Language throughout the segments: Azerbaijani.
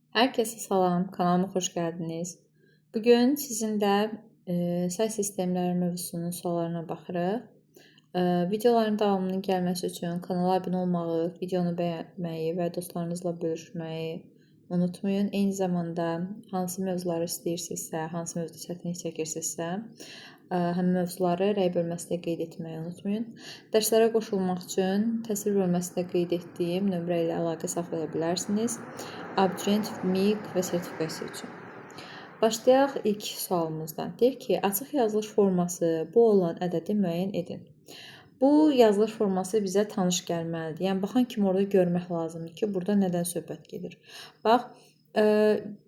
Herkese salam, kanalıma xoş gəldiniz. Bugün sizinlə say sistemləri mövzusunun suallarına baxırıq. Videoların davamının gəlməsi üçün kanala abunə olmağı, videonu bəyənməyi və dostlarınızla bölüşməyi unutmayın. Eyni zamanda hansı mövzuları istəyirsinizsə, hansı mövzuda çətinlik çəkirsinizsə, həmin mövzuları rəy bölməsində qeyd etməyi unutmayın. Dərslərə qoşulmaq üçün təsvir bölməsində qeyd etdiyim nömrə ilə əlaqə saxlaya bilərsiniz. Abituriyent MİQ və sertifikasiya üçün. Başlayaq ilk sualımızdan. Deyir ki, açıq yazılış forması bu olan ədədi müəyyən edin. Bu yazılış forması bizə tanış gəlməlidir. Yəni, baxan kimi orada görmək lazımdır ki, burada nədən söhbət gedir. Bax,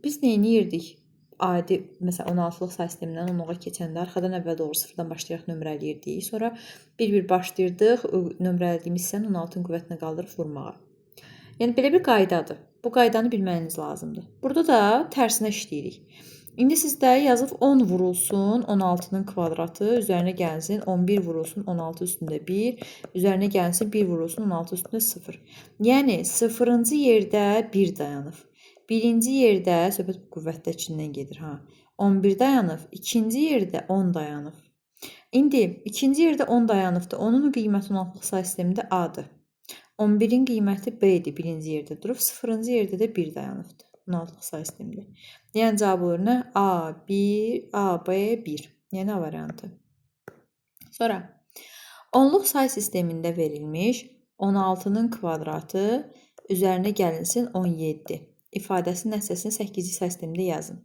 biz neyniyirdik? Adi, məsələn, 16-lıq say sistemindən 10-luğa keçəndə arxadan əvvəl doğru sıfırdan başlayaraq nömrələyirdik. Sonra bir-bir başlayırdıq, nömrələdiyimiz hissəni 16-nın qüvvətinə qaldırıb vurmağa. Yəni, belə bir qaydadır. Bu qaydanı bilməyiniz lazımdır. Burada da tərsinə işləyirik. İndi sizdə yazıb 10 vurulsun 16-nın kvadratı, üzərinə gəlsin 11 vurulsun 16 üstündə 1, üzərinə gəlsin 1 vurulsun 16 üstündə 0. Yəni, 0-cı yerdə 1 dayanıb. 1-ci yerdə, söhbət qüvvətdəkindən gedir, 11 dayanıb. 2-ci yerdə 10 dayanıb. İndi, 2-ci yerdə 10 dayanıbdır. Onun qiyməti 16-lıq say sistemində A-dır. 11-in qiyməti B-dir, 1-ci yerdə durub. 0-cı yerdə də 1 dayanıbdır. 16-lıq say sistemində. Yəni, cavab olur nə? A1, AB1. Yəni, A variantı. Sonra, 10-luq say sistemində verilmiş 16-nın kvadratı üzərinə gəlinsin 17. İfadəsinin nəticəsini 8-ci say sistemində yazın.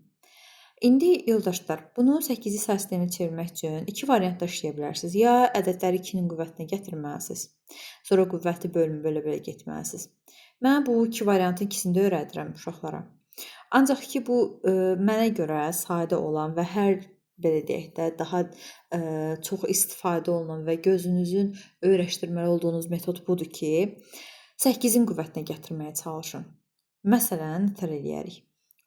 İndi, yoldaşlar, bunu 8-ci say sisteminə çevirmək üçün iki variantda işləyə bilərsiniz. Ya ədədləri 2-nin qüvvətinə gətirməlisiniz. Sonra qüvvəti bölmə-belə getməlisiniz. Mən bu iki variantın ikisini də öyrədirəm uşaqlara. Ancaq ki, bu mənə görə sadə olan və hər belə deyək də daha çox istifadə olunan və gözünüzün öyrəşdirməli olduğunuz metod budur ki, 8-in qüvvətinə gətirməyə çalışın. Məsələn, nətər eləyərik?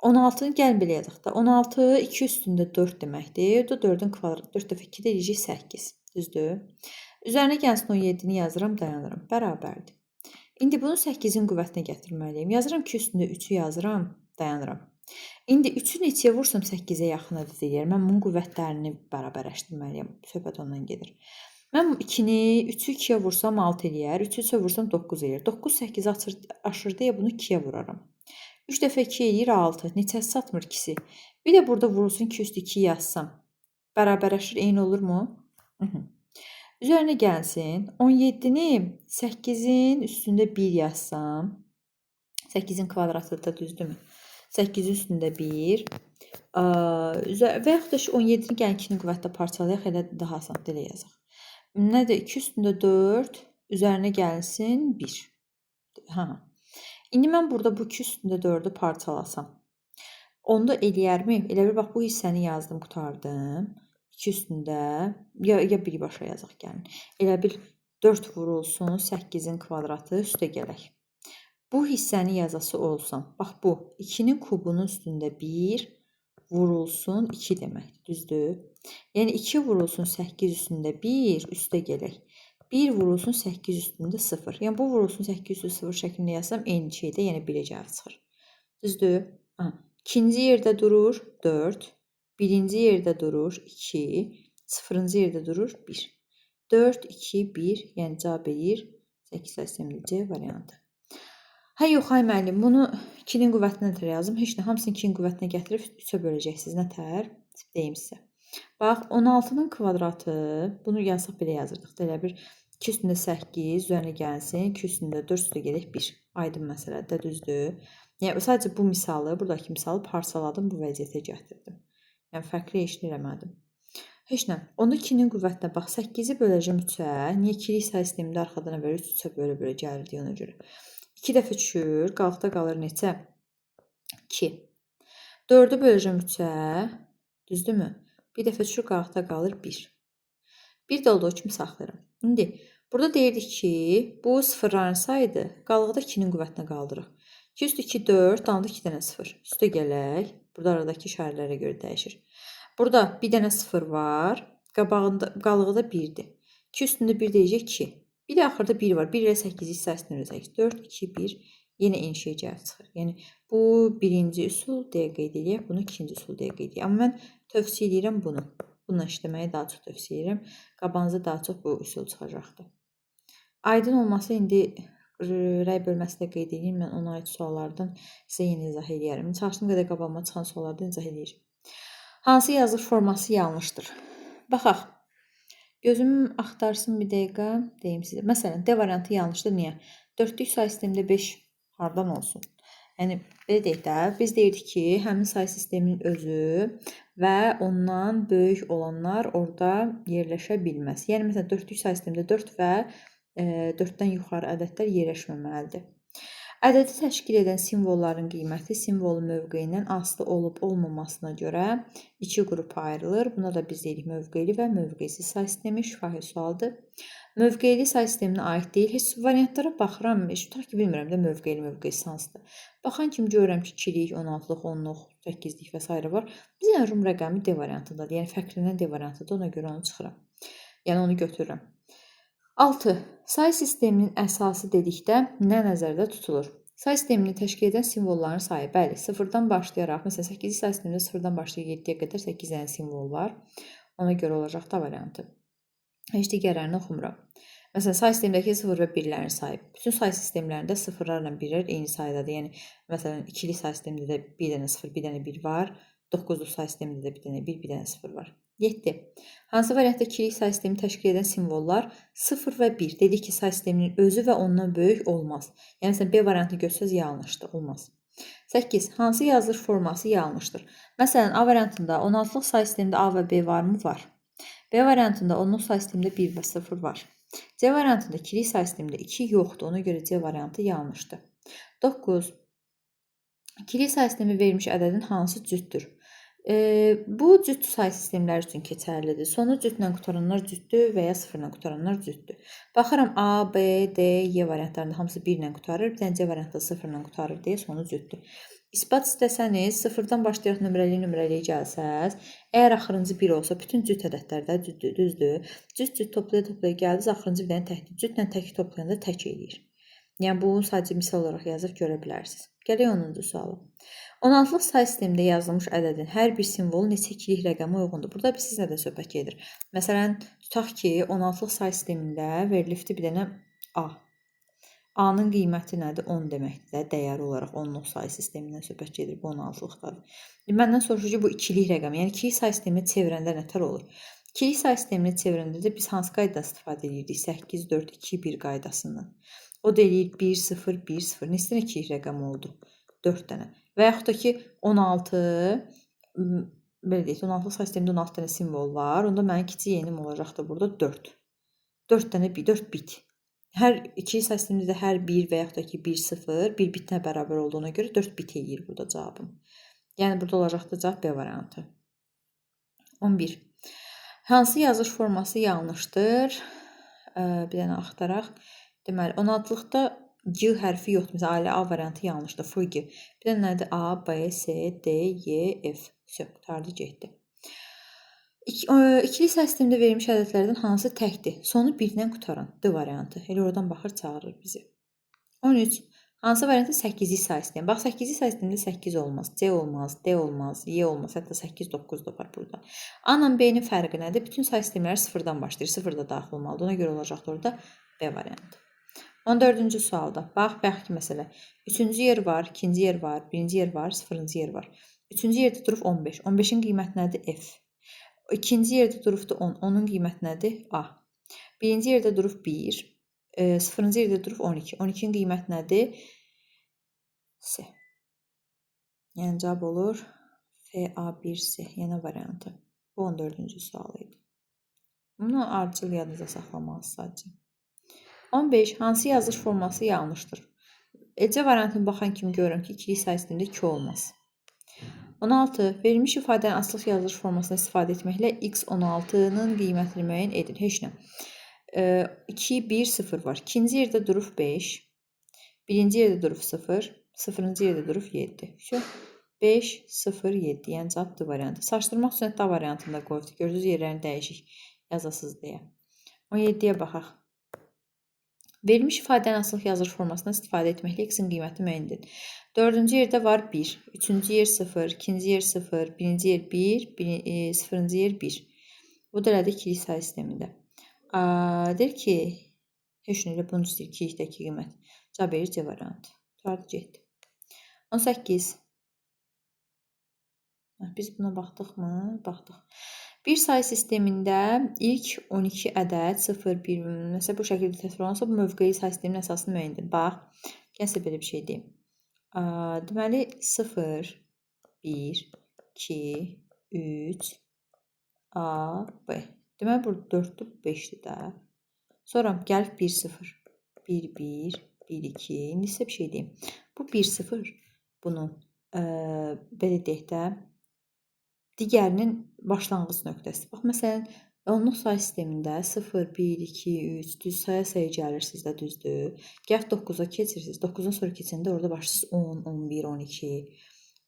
16-nı gəlin belə yazaq da. 16 2 üstündə 4 deməkdir. O da 4-ün kvadratı. 4 dəfə 2 deyəcək 8. Düzdür? Üzərinə gəlsin 17-ni yazıram, dayanıram. Bərabərdir. İndi bunu 8-in qüvvətinə gətirməliyim. Yazıram 2 üstündə 3-ü yazıram, dayanıram. İndi 3-ü neçəyə vursam 8-ə yaxın ədəd eləyər. Mən bunun qüvvətlərini bərabərləşdirməliyəm. Söhbət ondan gedir. Mən 2-ni 3-ü 2-yə vursam 6 eləyər. 3-ü 3-ə vursam 9 eləyər. 9 8-i aşır deyə bunu 2-yə vuraram. 3 dəfə 2 eləyir 6. Neçəsi çatmır ikisi. Bir də burada vurulsun 2 üstü 2 yazsam. Bərabərləşir, eyni olurmu? Üzərinə gəlsin. 17-ni 8-in üstündə 1 yazsam. 8-in kvadratı da düzdürmü? 8-in üstündə 1. Və yaxud da 17-ni gəlin 2-nin qüvvətdə parçalayaq, elə daha asan elə yazaq. Nədir? 2 üstündə 4, üzərinə gəlsin 1. İndi mən burada bu 2 üstündə 4-ü parçalasam. Onda eləyərmi? Elə bir, bax, bu hissəni yazdım, qutardım. 2 üstündə, ya birbaşa yazaq gəlin. Elə bir 4 vurulsun 8-in kvadratı üstə gələk. Bu hissəni yazası olsam, bax bu 2-nin kubunun üstündə 1 vurulsun 2 demək, düzdür? Yəni 2 vurulsun 8 üstündə 1 üstə gələk. 1 vurulsun 8 üstündə 0. Yəni, bu vurulsun 8 üstündə 0 şəklində yazsam, eyni şeydə, yəni 1-ə cavab çıxır. Düzdür? İkinci yerdə durur 4. Birinci yerdə durur 2. Sıfırıncı yerdə durur 1. 4, 2, 1, yəni cavab edir 8 sistemli C variantı. Yox, müəllim, bunu 2-nin qüvvətinə nətər yazım? Heç nə, hamısını 2-nin qüvvətinə gətirib 3-ə böləcəksiniz. Nətər? Deyim sizə. Bax, 16-nın kvadratı, bunu yazsaq belə yazırdıq. Elə bir 2 üstündə 8, üzərinə gəlsin, 2 üstündə 4 üstə gələk 1. Aydın məsələdə, düzdür? Yəni, sadəcə bu misalı, buradakı misalı parçaladım, bu vəziyyətə gətirdim. Yəni, fərqli işini eləmədim. Heç nə, onu 2-nin qüvvətinə bax, 8-i böləcəm 3-ə. Niyə 2-lik say sistemində arxadan əvvəl 3-ə bölə-bölə gəlirdi ona görə. 2 dəfə düşür, qalıqda qalır neçə? 2. 4-ü böləcəm 3-ə, düzdürmü? Bir dəfə düşür, qalıqda qalır 1. Bir də olduğu kimi saxlayıram. İndi, burada deyirdik ki, bu sıfırların sayıdır. Qalıqda 2-nin qüvvətinə qaldırıq. 2 üstü 2, 4, dalında 2 dənə 0. Üstə gələk. Burada aradakı işarələrə görə dəyişir. Burada bir dənə 0 var. Qalıqda 1-dir. 2 üstündə 1 deyəcək 2. Bir də axırda 1 var. 1 ilə 8-i hissəsini öləcək. 4, 2, 1. yenə inşa cəhət çıxır. Yəni bu birinci üsul deyə qeyd edək, bunu ikinci üsul deyə qeyd edək. Amma mən tövsiyə edirəm bunu. Bununla işləməyi daha çox tövsiyə edirəm. Qabağınıza daha çox bu üsul çıxacaqdır. Aydın olması indi rəy bölməsində qeyd edeyim. Mən ona aid suallardan sizə yenə izah edərəm. Çalışdığım qədər qabağıma çıxan suallardan izah edəcəm. Hansı yazılış forması yanlışdır? Baxaq. Gözüm axtarsın bir dəqiqə, deyim sizə. Məsələn, D variantı yanlışdır. Niyə? 4-lük say sistemində 5 hardan olsun? Yəni, belə deyək də, biz deyirdik ki, həmin say sisteminin özü və ondan böyük olanlar orada yerləşə bilməz. Yəni, məsələn, 4-lük say sistemində 4 və 4-dən yuxarı ədədlər yerləşməməlidir. Ədədi təşkil edən simvolların qiyməti simvolun mövqeyindən asılı olub-olmamasına görə iki qrupa ayrılır. Buna da biz deyirik mövqeyli və mövqeysiz say sistemi. Şifahi sualdır. Mövqeyli say sisteminə aid deyil. Heç variantlara baxıram. Tutaq ki, bilmirəm də mövqeyli mövqeysiz hansıdır. Baxan kimi görürəm ki, 2-lik, 16-lıq, 10-luq, 8-lik və s. var. Biz yəni rum rəqəmi D variantındadır. Yəni fərqlənən D variantıdır. Ona görə onu çıxıram. Yəni onu götürürəm. 6. Say sisteminin əsası dedikdə nə nəzərdə tutulur? Say sistemini təşkil edən simvolların sayı. Bəli, 0-dan başlayaraq, məsələn, 8-ci say sistemində 0-dan başlayaraq 7-yə qədər 8 dənə simvol var. Ona görə olacaq da variantı. Heç digərlərini oxumuram. Məsələn, say sistemindəki 0 və 1-lərin sayı. Bütün say sistemlərində 0-larla 1-lər eyni saydadır. Yəni, məsələn, 2-li say sistemində də 1 dənə 0, 1 dənə 1 var. 9-lu say sistemində də 1 dənə 1, 1 dənə 0 var. 7. Hansı variantda 2-lik say sistemi təşkil edən simvollar 0 və 1? Dedik ki, say sisteminin özü və ondan böyük olmaz. Yəni, məsələn, B variantını görsəz yanlışdır, olmaz. 8. Hansı yazılış forması yanlışdır? Məsələn, A variantında 16-lıq say sistemində A və B varmı? Var. B variantında 10-luq say sistemində 1 və 0 var. C variantında 2-lik say sistemində 2 yoxdur. Ona görə C variantı yanlışdır. 9. 2-lik say sistemi verilmiş ədədin hansı cütdür? Bu cüt say sistemləri üçün keçərlidir. Sonu cütlə qutaranlar cütdür və ya 0-la qutaranlar cütdür. Baxıram A, B, D, Y variantlarında hamısı 1 ilə qutarır, bir dənə C variantında 0-la qutarır deyə sonu cütdür. İsbat istəsəniz, 0-dan başlayaraq nömrəliyə gəlsəz, əgər axırıncı 1 olsa, bütün cüt ədədlərdə düzdür. Cüt toplaya gəldiniz, axırıncı bir dənə təkdir. Cütlə təki toplayanda tək eləyir. Yəni, bunu sadəcə misal olaraq yazıb görə bilərsiniz. Gələk 10-cu suala. 16-lıq say sistemində yazılmış ədədin hər bir simvolu neçə ikilik rəqəmə uyğundur? Burada biz sizlə də söhbət gedir. Məsələn, tutaq ki, 16-lıq say sistemində verilibdir bir dənə A. A-nın qiyməti nədir? 10 deməkdir də, dəyəri olaraq 10-luq say sistemindən söhbət gedir. Bu 16-lıqdadır. Məndən soruşur ki, bu ikilik rəqəm. Yəni, ikilik say sisteminə çevirəndə nətər olur? İkilik say sisteminə çevirəndə də biz hansı qaydadan istifadə edirdik? 8, 4, 2, 1 qaydasından. O da eləyir 1, 0, 1, 0. Neçə dənə ikilik rəqəm oldu? 4 dənə. Və yaxud da ki, 16, belə deyək, 16 say sistemində 16 dənə simvol var. Onda mənim kiçik yenim olacaqdır burada 4. 4 dənə 4 bit. Hər ikilik say sistemində hər 1 və yaxud da ki, 1, 0, 1 bitinə bərabər olduğuna görə 4 bit eləyir burada cavabım. Yəni, burada olacaqdır cavab B variantı. 11. Hansı yazılış forması yanlışdır? Bir dənə axtaraq. Deməli, 16-lıqda G hərfi yoxdur. Məsələn, ailə A variantı yanlışdır. FG. Bir də nədir? A, B, S, D, Y, F. Qutardı, getdi. İkili say sistemində verilmiş ədədlərdən hansı təkdir? Sonu 1-lə qutaran D variantı. Elə oradan baxır, çağırır bizi. 13. Hansı variantda 8-ci say sistemi? Bax, 8-ci say sistemində 8 olmaz. C olmaz, D olmaz, Y olmaz. Hətta 8, 9 da var burada. A ilə B-nin fərqi nədir? Bütün say sistemləri 0-dan başlayır. 0 da daxil olmalıdır. Ona görə olacaqdır orada B variantı. 14-cü sualda. Bax ki, məsələ. 3-cü yer var, 2-ci yer var, 1-ci yer var, 0-cı yer var. 3-cü yerdə durub 15. 15-in qiyməti nədir? F. 2-ci yerdə durubdur 10. 10-un qiyməti nədir? A. 1-ci yerdə durub 1. 0-cı yerdə durub 12. 12-in qiyməti nədir? C. Yəni, cavab olur FA1C. Yəni, variantı. Bu 14-cü sual idi. Bunu ardıcıl yadınıza saxlamalısınız sadəcə. 15. Hansı yazılış forması yanlışdır? C variantını baxan kimi görürəm ki, ikilik say sistemində 2 olmaz. 16. Verilmiş ifadənin asılıq yazılış formasını istifadə etməklə x16-nın qiymətini müəyyən edin. Heç nə. 2, 1, 0 var. 2-ci yerdə durub 5. 1-ci yerdə durub 0. 0-cı yerdə durub 7. 5, 0, 7. Yəni, cavab D variantı. Saçdırmaq üçün D variantında qoyubdur. Gördüyünüz yerlərini dəyişik yazasız deyə. 17-yə baxaq. Verilmiş ifadənin asılıq yazılış formasından istifadə etməklə x-in qiyməti müəyyən edin. 4-cü yerdə var 1, 3-cü yer 0, 2-ci yer 0, 1-ci yer 1, 0-cı yer 1. Bu da elədir ikilik say sistemində. Deyir ki, heç nə ilə bunun istəyir ikilikdəki qiymət. Cavab verir C variantı. Tardı getdi. 18. Biz buna baxdıqmı? Baxdıq. Bir say sistemində ilk 12 ədəd 0, 1, məsələn bu şəkildə təsvir olunsa, bu mövqeyi say sisteminin əsasını müəyyən edin. Bax, gəlsə belə bir şey deyim. Deməli 0, 1, 2, 3, A, B. Deməli burada 4-dür, 5-dir də. Sonra gəlib 1, 0, 1, 1, 1, 2. İndi sizə bir şey deyim. Bu 1, 0 bunun belə deyək də digərinin başlanğıc nöqtəsidir. Bax, məsələn, onluq say sistemində 0, 1, 2, 3 düz saya gəlirsiniz də, düzdür. Gəlib 9-a keçirsiniz. 9-dan sonra keçəndə orada başlayırsınız 10, 11, 12.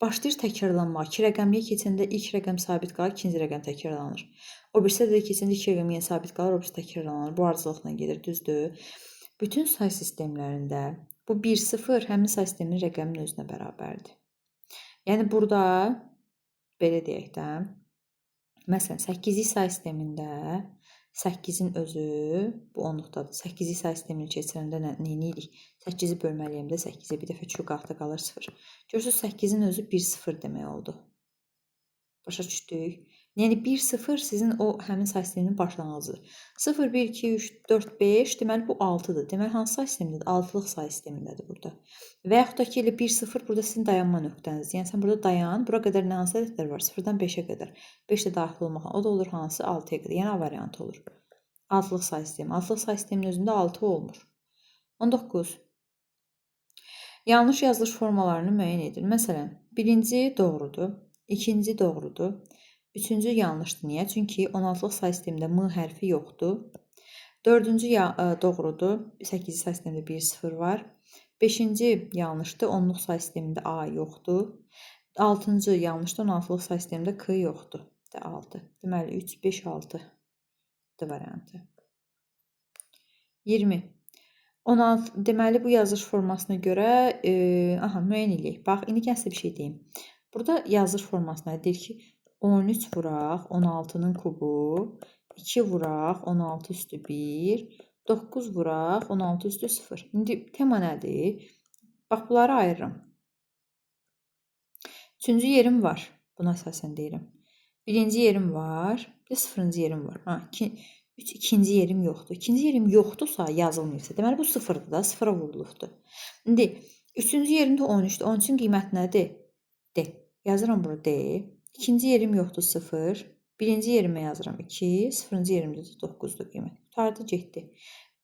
Başlayır təkrarlanma. 2 rəqəmliyə keçəndə ilk rəqəm sabit qalır, ikinci rəqəm təkrarlanır. O birisi də keçəndə 2 rəqəm yenə sabit qalır, o birisi təkrarlanır. Bu ardıcılıqla gedir, düzdür. Bütün say sistemlərində bu 1, 0 həmin say sisteminin rəqəminin özünə bərabərdir. Yəni burada belə deyək də, məsələn, 8-lik say sistemində 8-in özü bu onluqdadır. 8-lik say sistemini keçirəndə nə edirik? 8-i bölməliyəndə 8-ə bir dəfə çuq altda qalır 0. Görürsünüz, 8-in özü 1, 0 demək oldu. Başa düşdük. Yəni 1, 0 sizin o həmin say sisteminin başlanğıcıdır. 0, 1, 2, 3, 4, 5 deməli bu 6-dır. Deməli hansı say sistemindədir? 6-lıq say sistemindədir burada. Və yaxud da ki elə 1, 0 burada sizin dayanma nöqtənizdir. Yəni sən burada dayan. Bura qədər nə hansı ədədlər var? 0-dan 5-ə qədər. 5 də daxil olmaqla. O da olur hansı? 6-ya qədər. Yəni A variantı olur. 6-lıq say sistemi. 6-lıq say sisteminin özündə 6 olmur. 19. Yanlış yazılış formalarını müəyyən edin. Məsələn, birinci doğrudur, ikinci doğrudur, üçüncü yanlışdır. Niyə? Çünki 16-lıq say sistemində M hərfi yoxdur. Dördüncü doğrudur, 8-ci say sistemində 1, 0 var. Beşinci yanlışdır, 10-luq say sistemində A yoxdur. 6-cı yanlışdır, 16-lıq say sistemində K yoxdur. 6. Deməli 3, 5, 6 D variantı. 20. 16. Deməli bu yazılış formasına görə müəyyən eləyək. Bax, indi gəlsə bir şey deyim. Burada yazılış formasına deyir ki, 13 vuraq 16-nın kubu, 2 vuraq 16 üstü 1, 9 vuraq 16 üstü 0. İndi tema nədir? Bax, bunları ayırıram. Üçüncü yerim var. Buna əsasən deyirəm. Birinci yerim var. Bir də sıfırıncı yerim var. İkinci yerim yoxdur. İkinci yerim yoxdursa, yazılmıyorsa, deməli bu sıfırdır da, sıfıra vurulubdur. İndi üçüncü yerimdə 13-dür. 13-ün qiyməti nədir? D. Yazıram bura D. İkinci yerim yoxdur 0. Birinci yerimə yazıram 2. Sıfırıncı yerimdə də 9-dur qiymət. Qutardı, getdi.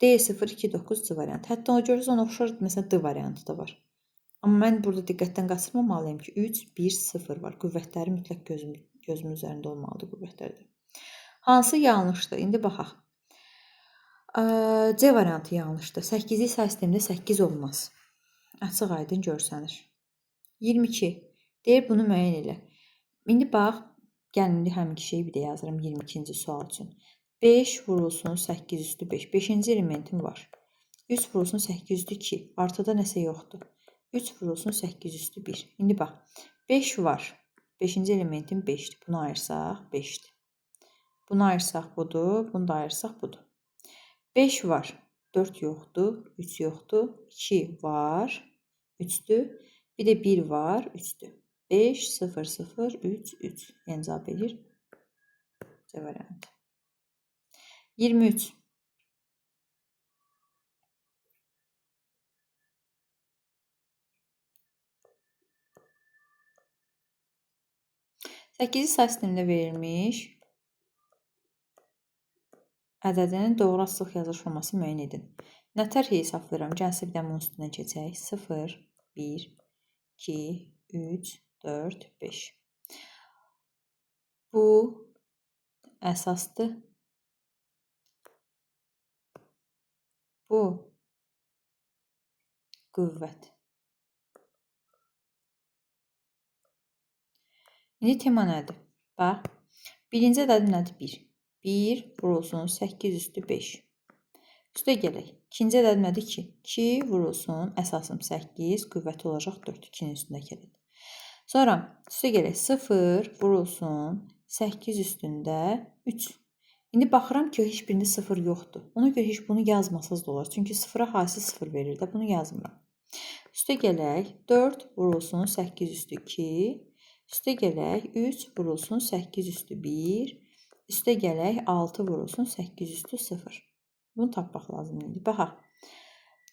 D 0, 2, 9 C variantı. Hətta ona görürsünüz, ona oxşar məsələn D variantı da var. Amma mən burada diqqətdən qaçırmamalıyım ki, 3, 1, 0 var. Qüvvətləri mütləq gözümün üzərində olmalıdır qüvvətlərdə. Hansı yanlışdır? İndi baxaq. C variantı yanlışdır. 8-lik say sistemində 8 olmaz. Açıq aydın görsənir. 22. Deyir, bunu müəyyən elə. İndi bax, gəlin həminki şeyi bir də yazıram 22-ci sual üçün. 5 vurulsun 8 üstü 5. 5-ci elementim var. 3 vurulsun 8 üstü 2. Artıda nəsə yoxdur. 3 vurulsun 8 üstü 1. İndi bax, 5 var. 5-ci elementim 5-dir. Bunu ayırsaq 5-dir. Bunu ayırsaq budur. Bunu da ayırsaq budur. 5 var. 4 yoxdur. 3 yoxdur. 2 var. 3'dür. Bir də 1 var. 3'dür. 5, 0, 0, 3, 3. Yəni cavab verir. C variantı. 23. Səkkizinci say sistemində verilmiş ədədinin doğru asılıq yazılış forması müəyyən edin. Nətər hesablayıram? Gəlsə bir də bunun üstündən keçək. 0, 1, 2, 3, 4, 5. Bu əsasdır. Bu qüvvət. İndi tema nədir? Bax, birinci ədədim nədir? 1. 1 vurulsun 8 üstü 5. Üstə gələk. İkinci ədəd nədir ki? 2 vurulsun, əsasım 8, qüvvəti olacaq 4. 2-nin üstündəki ədəd. Sonra üstə gələk. 0 vurulsun, 8 üstündə 3. İndi baxıram ki, heç birində 0 yoxdur. Ona görə heç bunu yazmasaz da olar. Çünki 0-a hasil 0 verir də. Bunu yazmıram. Üstə gələk. 4 vurulsun, 8 üstü 2. Üstə gələk. 3 vurulsun, 8 üstü 1. Üstə gələk. 6 vurulsun, 8 üstü 0. Bunu tapmaq lazımdır. Baxaq.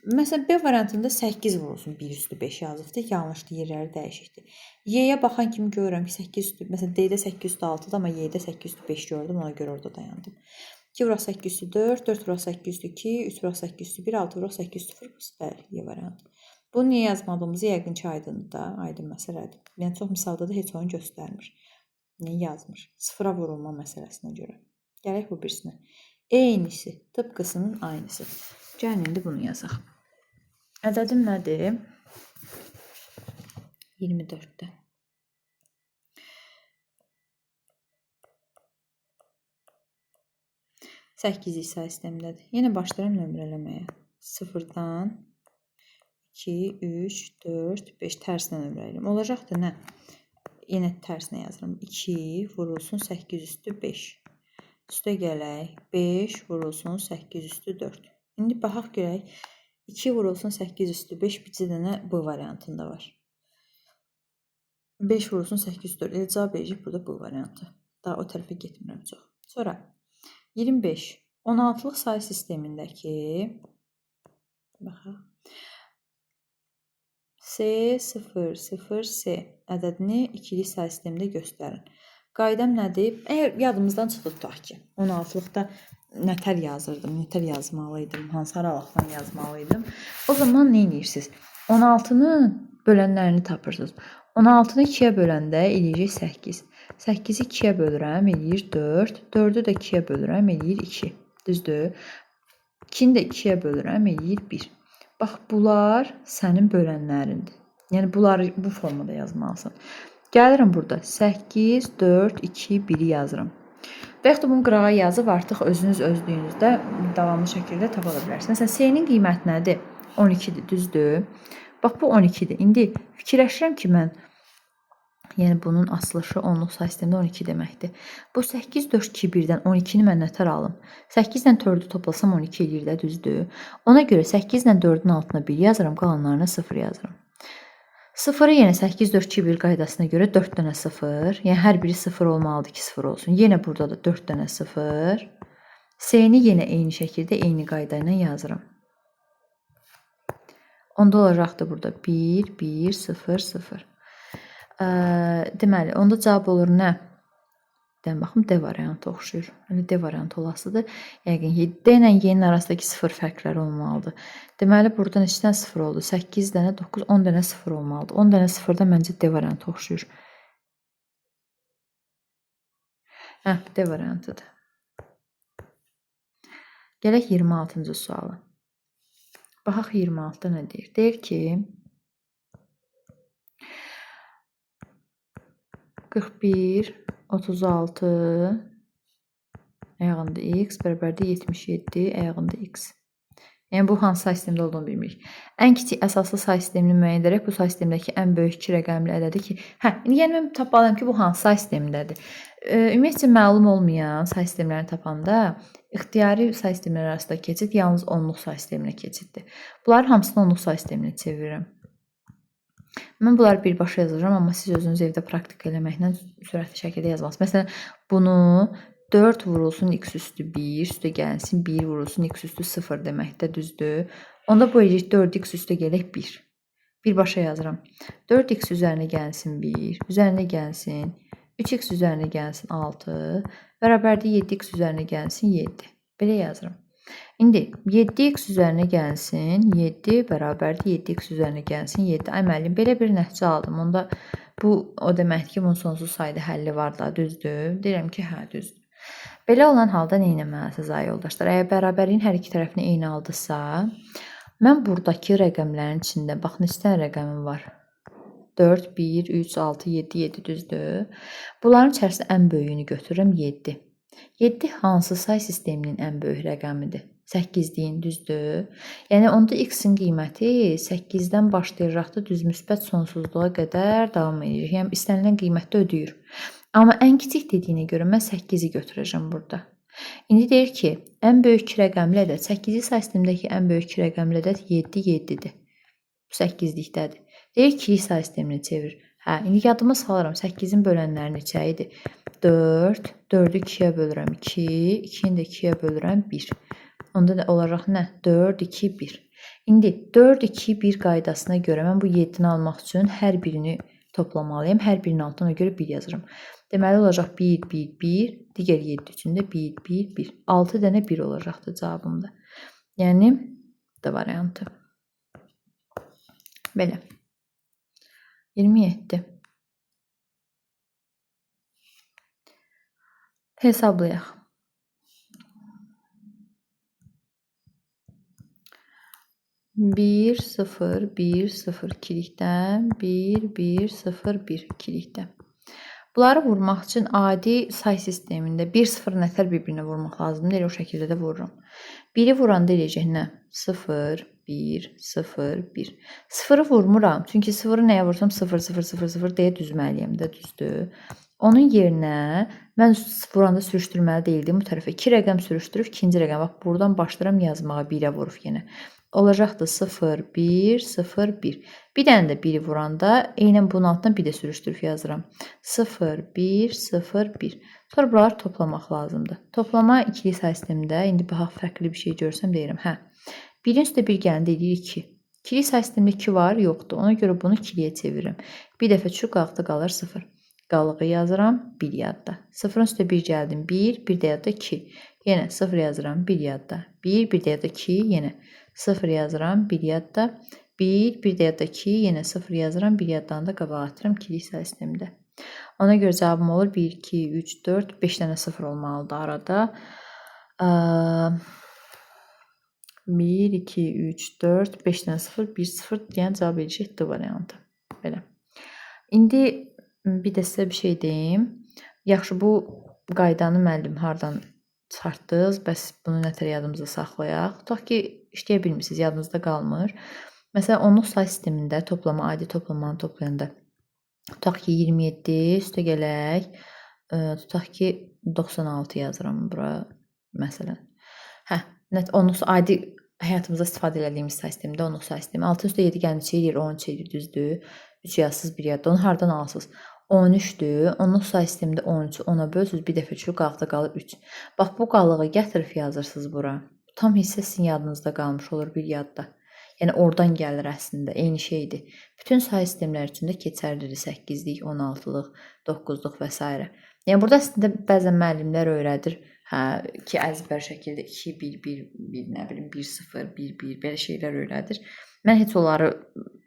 Məsələn, B variantında 8 vurulsun, 1 üstü 5 yazıbdır. Yanlışdır, yerləri dəyişikdir. Y-yə baxan kimi görürəm ki, 8 üstü, məsələn, D-də 8 üstü 6-dır, amma Y-də 8 üstü 5 gördüm. Ona görə orada dayandım. 2 vuraq 8 üstü 4, 4 vuraq 8 üstü 2, 3 vuraq 8 üstü 1, 6 vuraq 8 üstü 0. Bəli, Y variantı. Bunu niyə yazmadığımızı yəqin ki, aydındır da, aydın məsələdir. Yəni, çox misalda da heç onu göstərmir. Niyə yazmır? Sıfıra vurulma məsələsinə görə. Gələk bu birisinə. Eynisi, tıpkısının aynısı. Gəlin, indi bunu yazaq. Ədədim nədir? 24-də. Səkkiz hissə sistemdədir. Yenə başlayıram nömrələməyə. 0-dan 2, 3, 4, 5 tərsinə nömrələyim. Olacaq da nə? Yenə tərsinə yazıram. 2 vurulsun 8 üstü 5. Üstə gələk. 5 vurulsun 8 üstü 4. İndi baxaq görək. 2 vurulsun 8 üstü 5 bircə dənə B variantında var. 5 vurulsun 8 üstü 4. Elə cavab verəcək burada B variantı. Daha o tərəfə getmirəm çox. Sonra 25. 16-lıq sayı sistemindəki baxaq. S0, 0, S ədədini ikili sayı sistemində göstərin. Qaydam nədir? Əgər yadımızdan çıxdı tutaq ki, 16-lıqda nətər yazırdım, nətər yazmalıydım, hansı aralıqdan yazmalıydım. O zaman nə edirsiniz? 16-nın bölənlərini tapırsınız. 16-nı 2-yə böləndə eləyəcək 8. 8-i 2-yə bölürəm, eləyir 4. 4-ü də 2-yə bölürəm, eləyir 2. Düzdür? 2-ni də 2-yə bölürəm, eləyir 1. Bax, bunlar sənin bölənlərindir. Yəni, bunları bu formada yazmalısın. Gəlirəm burada 8, 4, 2, 1-i yazıram. Və yaxud da bunu qırağa yazıb artıq özünüz özlüyünüzdə davamlı şəkildə tapa bilərsiniz. Məsələn, S-nin qiyməti nədir? 12-dir, düzdür? Bax, bu 12-dir. İndi fikirləşirəm ki, mən yəni bunun açılışı onluq sayı sistemində 12 deməkdir. Bu 8, 4, 2, 1-dən 12-ni mən nətər alım? 8 ilə 4-ü toplasam 12 eləyir də, düzdür? Ona görə 8 ilə 4-ün altına 1 yazıram, qalanlarına 0 yazıram. 0-ı yenə 8, 4, 2, 1 qaydasına görə 4 dənə 0. Yəni, hər biri 0 olmalıdır ki, 0 olsun. Yenə burada da 4 dənə 0. S-ni yenə eyni şəkildə, eyni qayda ilə yazıram. Onda olacaqdır burada 1, 1, 0, 0. Deməli, onda cavab olur nə? Dən baxım, D variantı oxşuyur. D variantı olasıdır. Yəqin ki, D ilə Y-nin arasındakı 0 fərqləri olmalıdır. Deməli, burada neçə dənə 0 oldu? 8 dənə, 9, 10 dənə 0 olmalıdır. 10 dənə 0-da məncə D variantı oxşuyur. D variantıdır. Gələk 26-cı suala. Baxaq 26-da nə deyir? Deyir ki, 41, 36 əyağında x bərabərdir 77 əyağında x. Yəni, bu hansı say sistemdə olduğunu bilmirik. Ən kiçik əsaslı say sistemini müəyyən edərək bu say sistemdəki ən böyük 2 rəqəmli ədədi ki, yəni mən tapmalıyam ki, bu hansı say sistemindədir. Ümumiyyətcə, məlum olmayan say sistemlərini tapanda ixtiyari say sistemləri arasında keçid yalnız onluq say sisteminə keçiddir. Bunların hamısını onluq say sisteminə çevirirəm. Mən bunları birbaşa yazacağım, amma siz özünüz evdə praktika eləməklə sürətli şəkildə yazmalısınız. Məsələn, bunu 4 vurulsun x üstü 1, üstə gəlsin 1 vurulsun x üstü 0 deməkdə, düzdür? Onda bu eləyir 4x üstə gələk 1. Birbaşa yazıram. 4x üzərinə gəlsin 1, üzərinə gəlsin 3x üzərinə gəlsin 6, bərabərdir 7x üzərinə gəlsin 7. Belə yazıram. İndi 7x üzərinə gəlsin 7, bərabərdir 7x üzərinə gəlsin 7. Ay müəllim, belə bir nəticə aldım. Onda bu o deməkdir ki, bunun sonsuz sayda həlli var da, düzdür? Deyirəm ki, hə, düzdür. Belə olan halda nə etməlisiniz, ay yoldaşlar? Əgər bərabərliyin hər iki tərəfini eyni aldısa, mən buradakı rəqəmlərin içində, bax, neçə dənə rəqəmim var? 4, 1, 3, 6, 7, 7, düzdür? Bunların içərisində ən böyüyünü götürürəm 7. 7 hansı say sisteminin ən böyük rəqəmidir? 8-liyin, düzdür? Yəni onda x-in qiyməti 8-dən başlayaraq da düz müsbət sonsuzluğa qədər davam edir. Yəni istənilən qiymətdə ödəyir. Amma ən kiçik dediyinə görə mən 8-i götürəcəm burada. İndi deyir ki, ən böyük 2 rəqəmli ədəd 8-ci say sistemindəki ən böyük 2 rəqəmli ədəd 7-dir. 8-likdədir. Deyir ki, say sistemini çevir. Hə, indi yadıma salıram. 8-in bölənləri neçə idi? 4, 4-ü 2-yə bölürəm 2, 2-ni də 2-yə bölürəm 1. Onda da olacaq nə? 4, 2, 1. İndi 4, 2, 1 qaydasına görə mən bu 7-ni almaq üçün hər birini toplamalıyım. Hər birinin altına görə 1 yazıram. Deməli olacaq 1, 1, 1. Digər 7 üçün də 1, 1, 1. 6 dənə 1 olacaqdı cavabımda. Yəni D variantı. Belə. 27. Hesablayaq. Bir, 0, 1, 0 ikilikdən 1, 1, 0, 1 ikilikdə. Bunları vurmaq üçün adi say sistemində 1, 0 nətər bir-birinə vurmaq lazımdır. Elə o şəkildə də vururum. 1-i vuranda eləyəcək nə? 0, 1, 0, 1. 0-ı vurmuram. Çünki 0-ı nəyə vursam 0, 0, 0, 0 deyə düzməliyəm də, düzdür. Onun yerinə mən vuranda sürüşdürməli deyildim. Bu tərəfə 2 rəqəm sürüşdürüb, ikinci rəqəm. Bax, buradan başlayıram yazmağa 1-ə vurub yenə. Olacaqdır 0, 1, 0, 1. Bir dənə də 1-i vuranda eynən bunun altına bir də sürüşdürüb yazıram. 0, 1, 0, 1. Sonra bunları toplamaq lazımdır. Toplama ikili say sistemində, indi baxaq fərqli bir şey görsəm deyirəm. Hə, 1-in üstə 1 gələndə eləyir 2. İkili say sistemində 2 var, yoxdur. Ona görə bunu 2-liyə çevirirəm. Bir dəfə şu qalxdı, qalır 0. Qalığı yazıram, 1 yadda. 0-ın üstə 1 gəldim, 1, bir də yadda 2. Yenə 0 yazıram, 1 yadda. 1, bir də yadda 2, yenə 0 yazıram, 1 yadda. 1, bir də yadda 2, yenə 0 yazıram, 1 yaddan da qabağa atıram ikili say sistemində. Ona görə cavabım olur 1, 2, 3, 4, 5 dənə 0 olmalıdır arada. 1, 2, 3, 4, 5 dənə 0, 1, 0 deyən cavab edəcək D variantı. Belə. İndi bir də sizə bir şey deyim. Yaxşı, bu qaydanı müəllim hardan çıxartdınız? Bəs bunu nətər yadımızda saxlayaq? Tutaq ki, işləyə bilmirsiniz, yadınızda qalmır. Məsələn, onluq say sistemində toplama, adi toplamanı toplayanda tutaq ki, 27 üstə gələk. Tutaq ki, 96 yazıram bura, məsələn. Hə, onluq adi həyatımızda istifadə edədiyimiz say sistemində onluq say sistemi. 6 üstə 7 gəlinə neçə edir? 13 edir, düzdür? 3 yazsız, 1 yadda. Onu hardan alsınız? 13-dür. Onluq say sistemində 13-ü 10-a bölsünüz, bir dəfə çürük qalxda qalır 3. Bax, bu qalığı gətirib yazırsınız bura. Tam hissə sizin yadınızda qalmış olur bir yadda. Yəni oradan gəlir əslində, eyni şeydir. Bütün say sistemlər üçün də keçərlidir 8-lik, 16-lıq, 9-luq və s. Yəni burada əslində bəzən müəllimlər öyrədir, ki, əzbər şəkildə 2, 1, 1, 1, nə bilim 1, 0, 1, 1 belə şeylər öyrədir. Mən heç onları,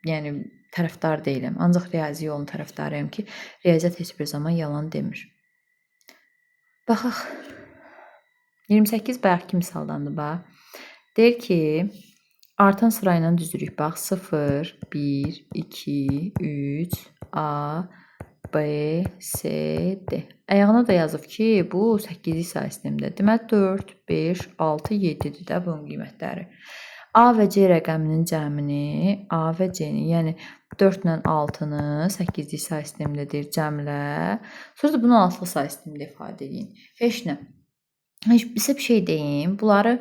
yəni tərəfdar deyiləm. Ancaq riyazi yolun tərəfdarıyam ki, riyaziyyat heç bir zaman yalan demir. Baxaq. 28 bayaqki misaldandır bax. Deyir ki, artan sırayla düzürük. Bax 0, 1, 2, 3, A, B, C, D. Ayağına da yazıb ki, bu 8-lik say sistemində. Deməli 4, 5, 6, 7-dir də bunun qiymətləri. A və C rəqəminin cəmini, A və C-ni, yəni 4 ilə 6-nı 8-lik say sistemindədir cəmlə. Sonra da bunu 6-lıq say sistemində ifadə edin. Heç nə. Bizə bir şey deyim. Bunları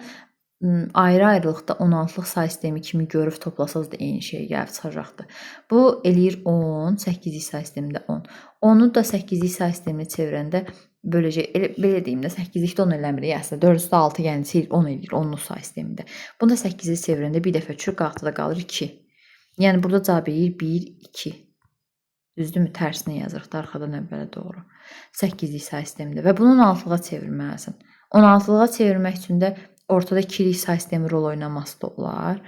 ayrı-ayrılıqda 16-lıq say sistemi kimi görüb toplasaz da eyni şey gəlib çıxacaqdır. Bu eləyir 10, 8-lik say sistemində 10. 10-u da 8-lik say sisteminə çevirəndə böləcək, belə deyim də 8-likdə 10 eləmir. Əslində 4 üstə 6 gəlinsə 10 eləyir 10-luq say sistemində. Bunu da 8-lik çevirəndə bir dəfə çürük qalxda qalır 2. Yəni burada cavab eləyir 1, 2. Düzdürmü? Tərsinə yazırıq da arxadan əvvələ doğru. 8-lik say sistemində və bunun 16-lığa çevirməlisən. 16-lığa çevirmək üçün də ortada 2-lik say sistemi rol oynaması da olar.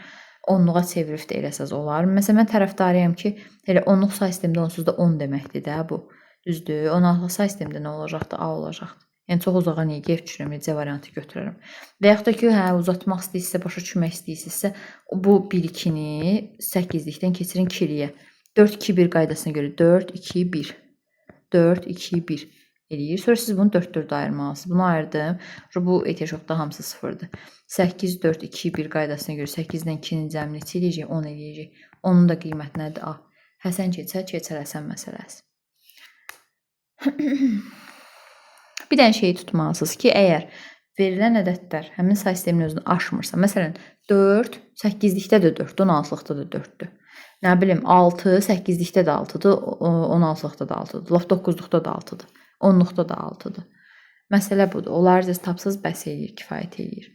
10-luğa çevirib də eləsəz olar. Məsələn, mən tərəfdarıyam ki, elə 10-luq say sistemində onsuz da 10 deməkdir də bu. Düzdür? 16-lıq say sistemində nə olacaqdır? A olacaqdır. Yəni çox uzağa niyə gedib düşürəm, C variantı götürərəm. Və yaxud da ki, uzatmaq istəyirsinizsə, başa düşmək istəyirsinizsə, bu 1-2-ni 8-likdən keçirin 2-liyə. 4-2-1 qaydasına görə 4-2-1. 4-2-1. eləyir. Sonra siz bunu 4-4 ayırmalısınız. Bunu ayırdım. Bu ehtiyacda hamısı 0-dır. 8, 4, 2, 1 qaydasına görə 8-dən 2-nin cəmi neçə eləyəcək? 10 eləyəcək. Onun da qiyməti nədir? A. Həsən keçər Həsən məsələsi. Bir dənə şeyi tutmalısınız ki, əgər verilən ədədlər həmin say sisteminin özünü aşmırsa, məsələn 4 8-likdə də 4-dür, 16-lıqda da 4-dür. Nə bilim 6 8-likdə də 6-dır, 16-lıqda da 6-dır, laf 9-luqda da 6-dır, 10-luqda da 6-dır. Məsələ budur. Onları tapsaz bəs eləyir, kifayət eləyir.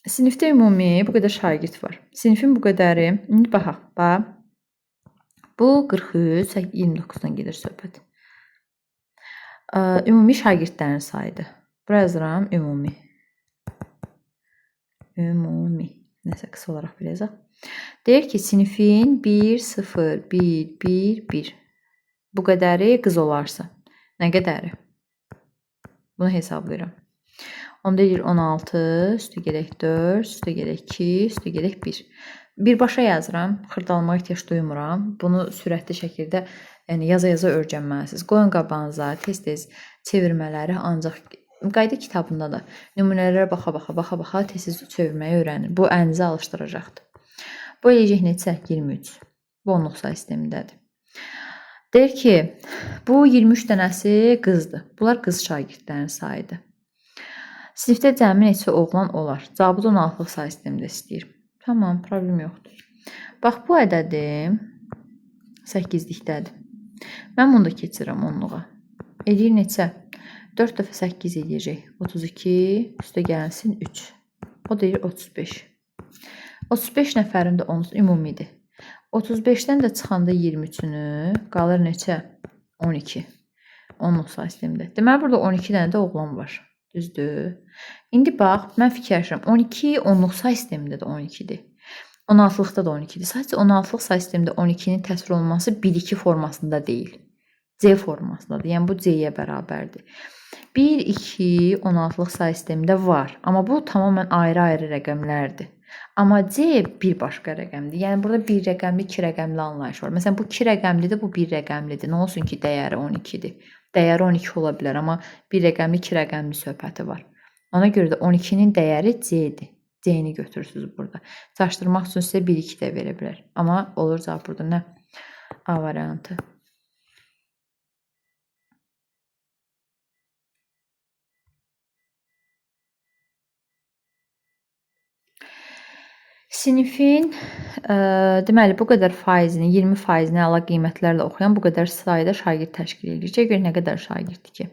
Sinifdə ümumi bu qədər şagird var. Sinifin bu qədəri, indi baxaq. Bax. Bu 43 29-dan gedir söhbət. Ümumi şagirdlərin sayıdır. Bura yazıram ümumi. Ümumi. Nəsə qısa olaraq belə yazaq. Deyir ki, sinifin 1, 0, 1, 1, 1. Bu qədəri qız olarsa. Nə qədəri? Bunu hesablayıram. Onda deyir 16, üstə gələk 4, üstə gələk 2, üstə gələk 1. Birbaşa yazıram. Xırdalamağa ehtiyac duymuram. Bunu sürətli şəkildə yaza-yaza öyrənməlisiniz. Qoyun qabağınıza tez-tez çevirmələri ancaq qayda kitabında da nümunələrə baxa-baxa tez-tez çevirməyi öyrənin. Bu əlinizi alışdıracaqdır. Bu eləyəcək neçə? 23. Bu onluq say sistemindədir. Deyir ki, bu 23 dənəsi qızdır. Bunlar qız şagirdlərin sayıdır. Sinifdə cəmi neçə oğlan olar? Cavabı da 16-lıq say sistemində istəyir. Tamam, problem yoxdur. Bax, bu ədədim 8-likdədir. Mən bunu da keçirəm 10-luğa. Eləyir neçə? 4 dəfə 8 eləyəcək. 32, üstə gəlsin 3. O deyir 35. 35 nəfərin də 10 ümumidir. 35-dən də çıxanda 23-ünü qalır neçə? 12. 10-luq say sistemində. Deməli, burada 12 dənə də oğlan var. Düzdür. İndi bax, mən fikirləşirəm. 12 10-luq say sistemində də 12-dir. 16-lıqda da 12-dir. Sadəcə 16-lıq say sistemində 12-nin təsvir olunması 1-2 formasında deyil. C formasındadır. Yəni, bu C-yə bərabərdir. 1, 2, 16-lıq say sistemində var. Amma bu tamamən ayrı-ayrı rəqəmlərdir. Amma C bir başqa rəqəmdir. Yəni, burada 1 rəqəmli, 2 rəqəmli anlayış var. Məsələn, bu 2 rəqəmlidir, bu 1 rəqəmlidir. Nə olsun ki, dəyəri 12-dir. Dəyəri 12 ola bilər, amma 1 rəqəmli, 2 rəqəmli söhbəti var. Ona görə də 12-nin dəyəri C-dir. C-ni götürürsünüz burada. Çaşdırmaq üçün sizə 1-2 də verə bilər. Amma olur cavab burada nə? A variantı. Sinifin deməli bu qədər faizini, 20%-ni əla qiymətlərlə oxuyan bu qədər sayda şagird təşkil edəcək. Gör nə qədər şagirddir ki.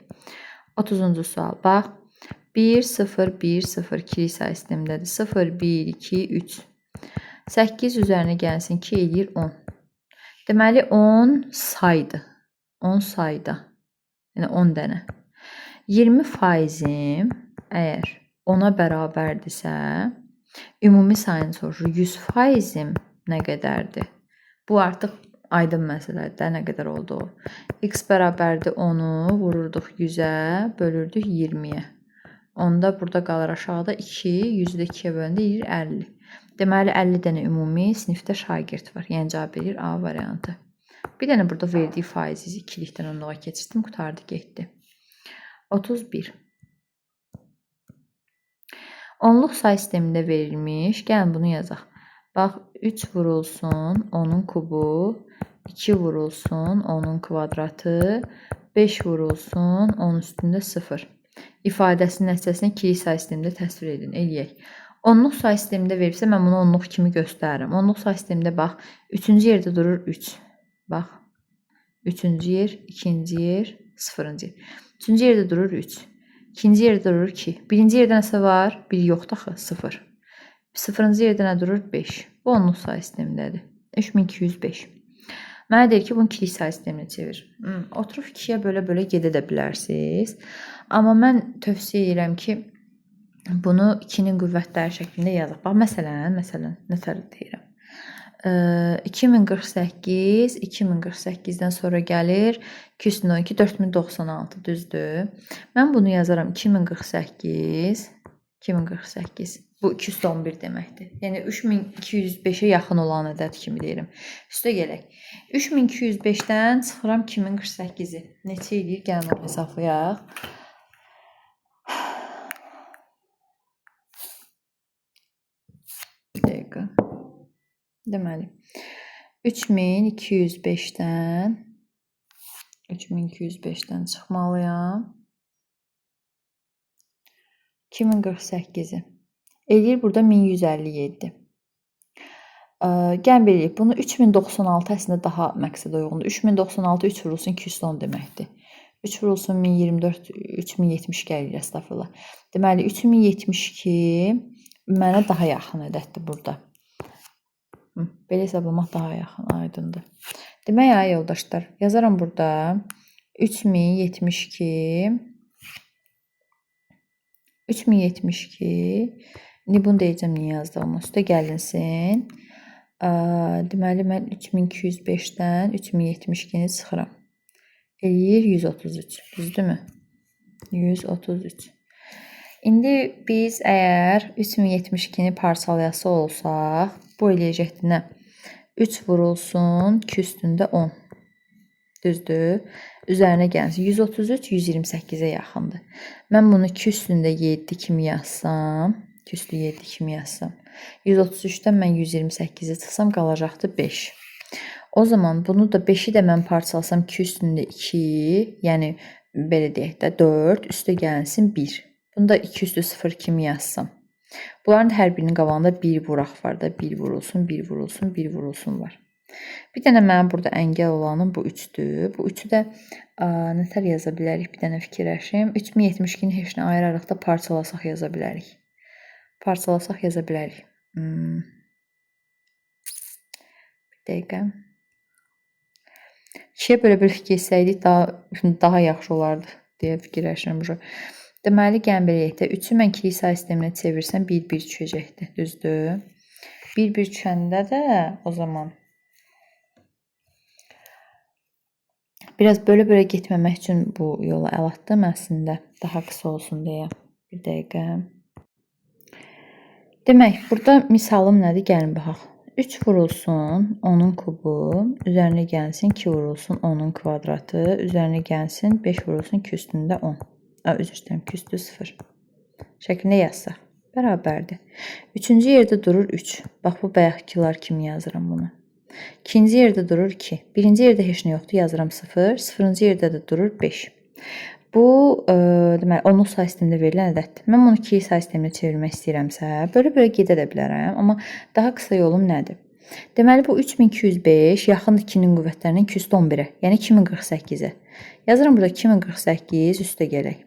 30-cu sual. Bax. 1, 0, 1, 0, 2 say sistemindədir. 0, 1, 2, 3. 8 üzərinə gəlsin 2 eləyir 10. Deməli 10 saydır. 10 sayda. Yəni 10 dənə. 20%-im əgər 10-a bərabərdirsə, ümumi sayını soruşur. 100%-im nə qədərdir? Bu artıq aydın məsələdir. Nə qədər oldu o? X bərabərdir 10-u vururduq 100-ə, bölürdük 20-yə. Onda burada qalır aşağıda 2, 100-də 2-yə bölündə edir 50. Deməli 50 dənə ümumi sinifdə şagird var. Yəni cavab verir A variantı. Bir dənə burada verdiyi faizi 2-likdən 10-luğa keçirdim, qutardı, getdi. 31. 10-luq say sistemində verilmiş. Gəlin bunu yazaq. Bax 3 vurulsun 10-un kubu, 2 vurulsun 10-un kvadratı, 5 vurulsun 10 üstündə 0. İfadəsinin nəticəsini ikilik say sistemində təsvir edin. Eləyək. 10-luq say sistemində verirsə, mən bunu 10-luq kimi göstərirəm. 10-luq say sistemində bax, 3-cü yerdə durur 3. Bax, 3-cü yer, 2-ci yer, 0-cı yer. 3-cü yerdə durur 3. 2-ci yerdə durur 2. 1-ci yerdə nəsə var? 1 yoxdur axı, 0. 0-cı yerdə nə durur? 5. Bu 10-luq say sistemindədir. 3205. Mənə deyir ki, bunu ikilik say sisteminə çevir. Oturub 2-yə belə gedə də bilərsiniz. Amma mən tövsiyə edirəm ki, bunu 2-nin qüvvətləri şəklində yazaq. Bax, məsələn, nətər deyirəm. 2048, 2048-dən sonra gəlir 212, 4096, düzdür. Mən bunu yazaram 2048, Bu 211 deməkdir. Yəni 3205-ə yaxın olan ədəd kimi deyirəm. Üstə gələk. 3205-dən çıxıram 2048-i. Neçə edir? Gəlin onu hesablayaq. Bir dəqiqə. Deməli 3205-dən çıxmalıyam. 2048-i. Eləyir burada 1157. Gəlin beləyik. Bunu 3096 əslində daha məqsədə uyğundur. 3096 3 vurulsun 210 deməkdir. 3 vurulsun 1024 3070 gəlir əstəğfurullah. Deməli 3072 mənə daha yaxın ədəddir burada. Belə hesablamaq daha yaxın, aydındır. Demək ay yoldaşlar, yazaram burada 3072 İndi bunu deyəcəm niyə yazdığımı. Üstə gəlinsin. Deməli mən 3205-dən 3072-ni çıxıram. Eləyir 133. Düzdürmü? 133. İndi biz əgər 3072-ni parçalayası olsaq, bu eləyəcəkdir nə? 3 vurulsun 2 üstündə 10. Düzdür? Üzərinə gəlsin. 133 128-ə yaxındır. Mən bunu 2 üstündə 7 kimi yazsam, 2 üstü 7 kimi yazsam, 133-dən mən 128-i çıxsam qalacaqdır 5. O zaman bunu da 5-i də mən parçalasam 2 üstündə 2, yəni belə deyək də 4, üstə gəlsin 1. Bunu da 2 üstü 0 kimi yazsam. Bunların hər birinin qabağında 1 vuraq var da, 1 vurulsun, 1 vurulsun, 1 vurulsun var. Bir dənə mənim burada əngəl olanım bu 3-dür. Bu 3-ü də nətər yaza bilərik? Bir dənə fikirləşim. 3072-ni heç nə ayıraraq da parçalasaq yaza bilərik. Parçalasaq yaza bilərik. Bir dəqiqə. 2-yə belə fikir etsəydik daha yaxşı olardı deyə fikirləşirəm. Deməli, gəlin beləyək də 3-ü mən kiçik say sisteminə çevirsəm 1-1 düşəcəkdir. Düzdür? 1-1 düşəndə də o zaman biraz belə getməmək üçün bu yola əl atdım əslində. Daha qısa olsun deyə. Bir dəqiqə. Demək, burada misalım nədir? Gəlin baxaq. 3 vurulsun 10-un kubu, üzərinə gəlsin 2 vurulsun 10-un kvadratı, üzərinə gəlsin 5 vurulsun 2 üstündə 10. Üzr istəyirəm, 2 üstü 0. Şəklində yazsaq. Bərabərdir. 3-cü yerdə durur 3. Bax, bu bayaqkılar kimi yazıram bunu. 2-ci yerdə durur 2. 1-ci yerdə heç nə yoxdur, yazıram 0. 0-cı yerdə də durur 5. Bu, deməli, onluq say sistemində verilən ədəddir. Mən bunu 2 say sisteminə çevirmək istəyirəmsə, belə gedə də bilərəm. Amma daha qısa yolum nədir? Deməli, bu 3205 yaxındır 2-nin qüvvətlərinin 211-ə, yəni 2048-ə. Yazıram burada 2048 üstə gələk.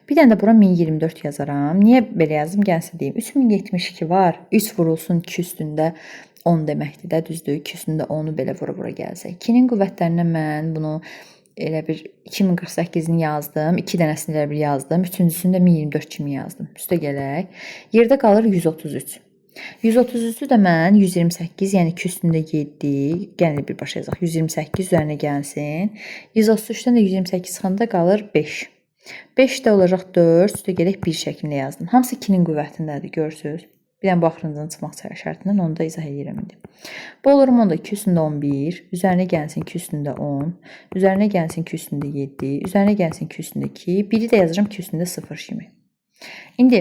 Bir dənə də bura 1024 yazaram. Niyə belə yazdım? Gəlsə deyim. 3072 var. 3 vurulsun 2 üstündə 10 deməkdir də, düzdür? 2 üstündə 10-u belə vura gəlsə. 2-nin qüvvətlərinə mən bunu elə bir 2048-ni yazdım. 2 dənəsini elə bir yazdım. Üçüncüsünü də 1024 kimi yazdım. Üstə gələk. Yerdə qalır 133. 133-ü də mən 128, yəni 2 üstündə 7, gəlin birbaşa yazaq. 128 üzərinə gəlsin. 133-dən də 128 çıxanda qalır 5. 5 də olacaq 4, üstə gələk 1 şəklində yazdım. Hamısı 2-nin qüvvətindədir, görürsünüz. Bir dənə bu axırıncdan çıxmaq şərtindən onu da izah edirəm indi. Bu olur onda 2 üstündə 11, üzərinə gəlsin 2 üstündə 10, üzərinə gəlsin 2 üstündə 7, üzərinə gəlsin 2 üstündə 2, biri də yazacağım 2 üstündə 0 kimi. İndi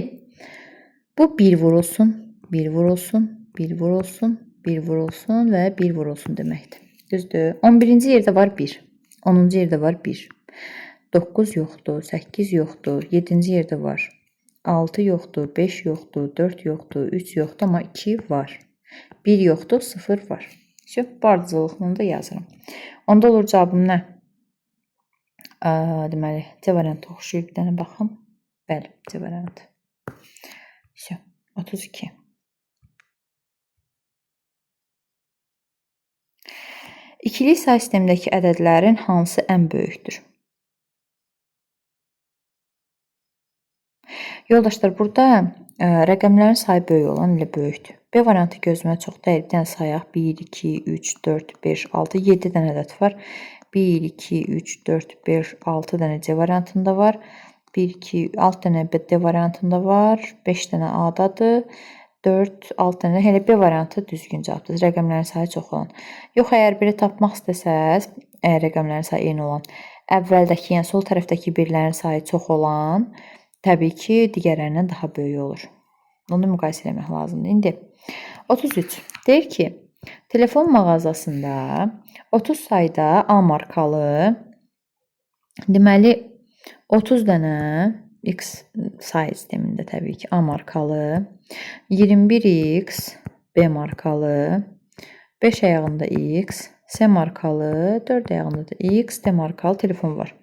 bu 1 vurulsun, 1 vurulsun, 1 vurulsun, 1 vurulsun və 1 vurulsun deməkdir. Düzdür? 11-ci yerdə var 1, 10-cu yerdə var 1. 9 yoxdur, 8 yoxdur, 7-ci yerdə var. 6 yoxdur, 5 yoxdur, 4 yoxdur, 3 yoxdur, amma 2 var. 1 yoxdur, 0 var. Bu ardıcılıqla da yazıram. Onda olur cavabım nə? Deməli, C variantı oxşuyur. Bir dənə baxım. Bəli, C variantı. 32. İkili say sistemindəki ədədlərin hansı ən böyükdür? Yoldaşlar, burada rəqəmlərin sayı böyük olan ilə böyükdür. B variantı gözümə çox dəyir. Bir dənə sayaq. 1, 2, 3, 4, 5, 6, 7 dənə ədəd var. 1, 2, 3, 4, 5, 6 dənə C variantında var. 1, 2, 6 dənə D variantında var. 5 dənə A-dadır. 4, 6 dənə elə B variantı düzgün cavabdır. Rəqəmlərin sayı çox olan. Yox, əgər biri tapmaq istəsəz, əgər rəqəmlərin sayı eyni olan, əvvəldəki, yəni sol tərəfdəki birlərin sayı çox olan, təbii ki, digərlərindən daha böyük olur. Onu müqayisə etmək lazımdır. İndi 33 deyir ki, telefon mağazasında 30 sayda A markalı, deməli 30 dənə X say sistemində təbii ki A markalı, 21X B markalı, 5 ayağında X, S markalı, 4 ayağında da X, D markalı telefon var.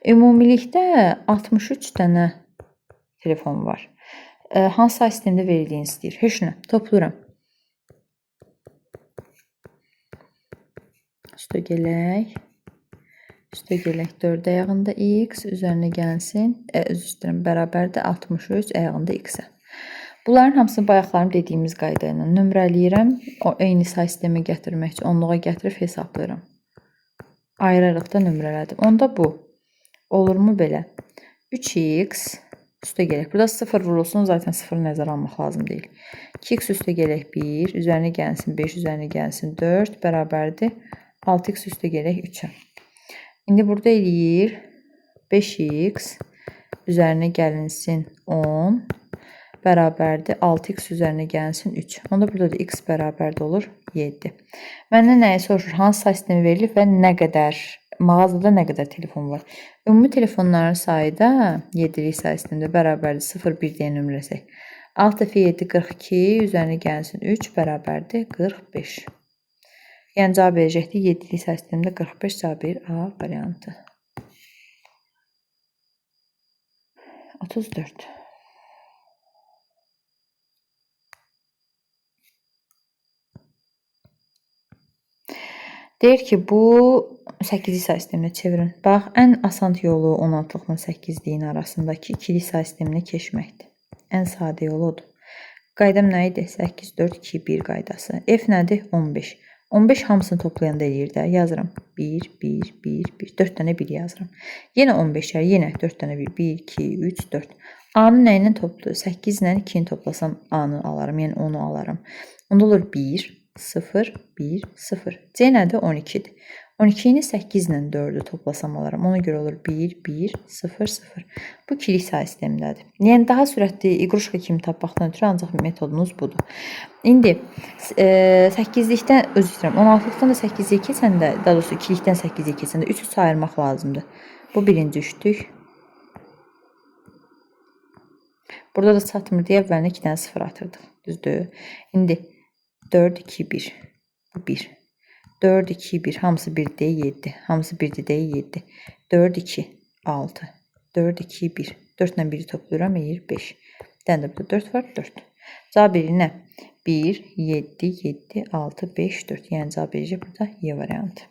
Ümumilikdə 63 dənə telefon var. Hansı say sistemdə verildiğini istəyir? Heç nə, topluram. Üstəgələk 4 ayağında X, üzərinə gəlsin, bərabərdə 63 ayağında X-ə. Bunların hamısını bayaqlarım dediyimiz qayda ilə nömrələyirəm. O eyni say sistemə gətirmək üçün onluğa gətirib hesablayıram. Ayıraraq da nömrələdim. Onda bu. Olurmu belə? 3x üstə gələk. Burada 0 vurulsun, zaten 0 nəzərə almaq lazım deyil. 2x üstə gələk 1, üzərinə gəlsin 5, üzərinə gəlsin 4, bərabərdir 6x üstə gələk 3-ə. İndi burada eləyir 5x üzərinə gəlinsin 10, bərabərdir 6x üzərinə gəlsin 3. Onda burada da x bərabərdə olur 7. Məndən nəyi soruşur? Hansı say sistemi verilib və nə qədər, mağazada nə qədər telefon var? Ümumi telefonların sayı da 7'lik say sistemində bərabərdir 0, 1 deyə nömrələsək. 6 dəfə 7, 42, üzərinə gəlsin 3, bərabərdir 45. Yəni cavab verəcəkdir 7'lik say sistemində 45 cavab verir A variantı. 34. Deyir ki, bu 8'lik say sisteminə çevirin. Bax, ən asan yolu 16-lıqla 8'liyin arasındakı ikilik say sisteminə keçməkdir. Ən sadə yolu odur. Qaydam nə idi? 8, 4, 2, 1 qaydası. F nədir? 15. 15 hamısını toplayanda eləyir də. Yazıram. 1, 1, 1, 1. 4 dənə 1 yazıram. Yenə 15'lər, yenə 4 dənə 1. 1, 2, 3, 4. A-nı nə ilə toplayır? 8 ilə 2'ni toplasam A-nı alaram, yəni 10'u alaram. Onda olur 1, 0, 1, 0. C nədir? 12'dir. 12'ni 8 ilə 4'ü toplasam alaram. Ona görə olur 1, 1, 0, 0. Bu ikilik say sistemindədir. Yəni daha sürətli iqruşka kimi tapmaqdan ötürü ancaq metodunuz budur. İndi 8'likdən, özür istəyirəm, 16'lıqdan da 8'liyə keçəndə, daha doğrusu 2'likdən 8'liyə keçəndə 3'ü sayırmaq lazımdır. Bu birinci üçlük. Burada da çatmır deyə əvvəlinə 2 dənə 0 atırdıq. Düzdür? İndi 4, 2, 1. Bu 1. 4, 2, 1. Hamısı 1 deyə 7. Hamısı 1 deyə 7. 4, 2, 6. 4, 2, 1. 4 ilə 1'i toplayıram, eləyir 5. Bir dənə də burada 4 var, 4. Cavab verir nə? 1, 7, 7, 6, 5, 4. Yəni cavab verəcək burada Y variantı.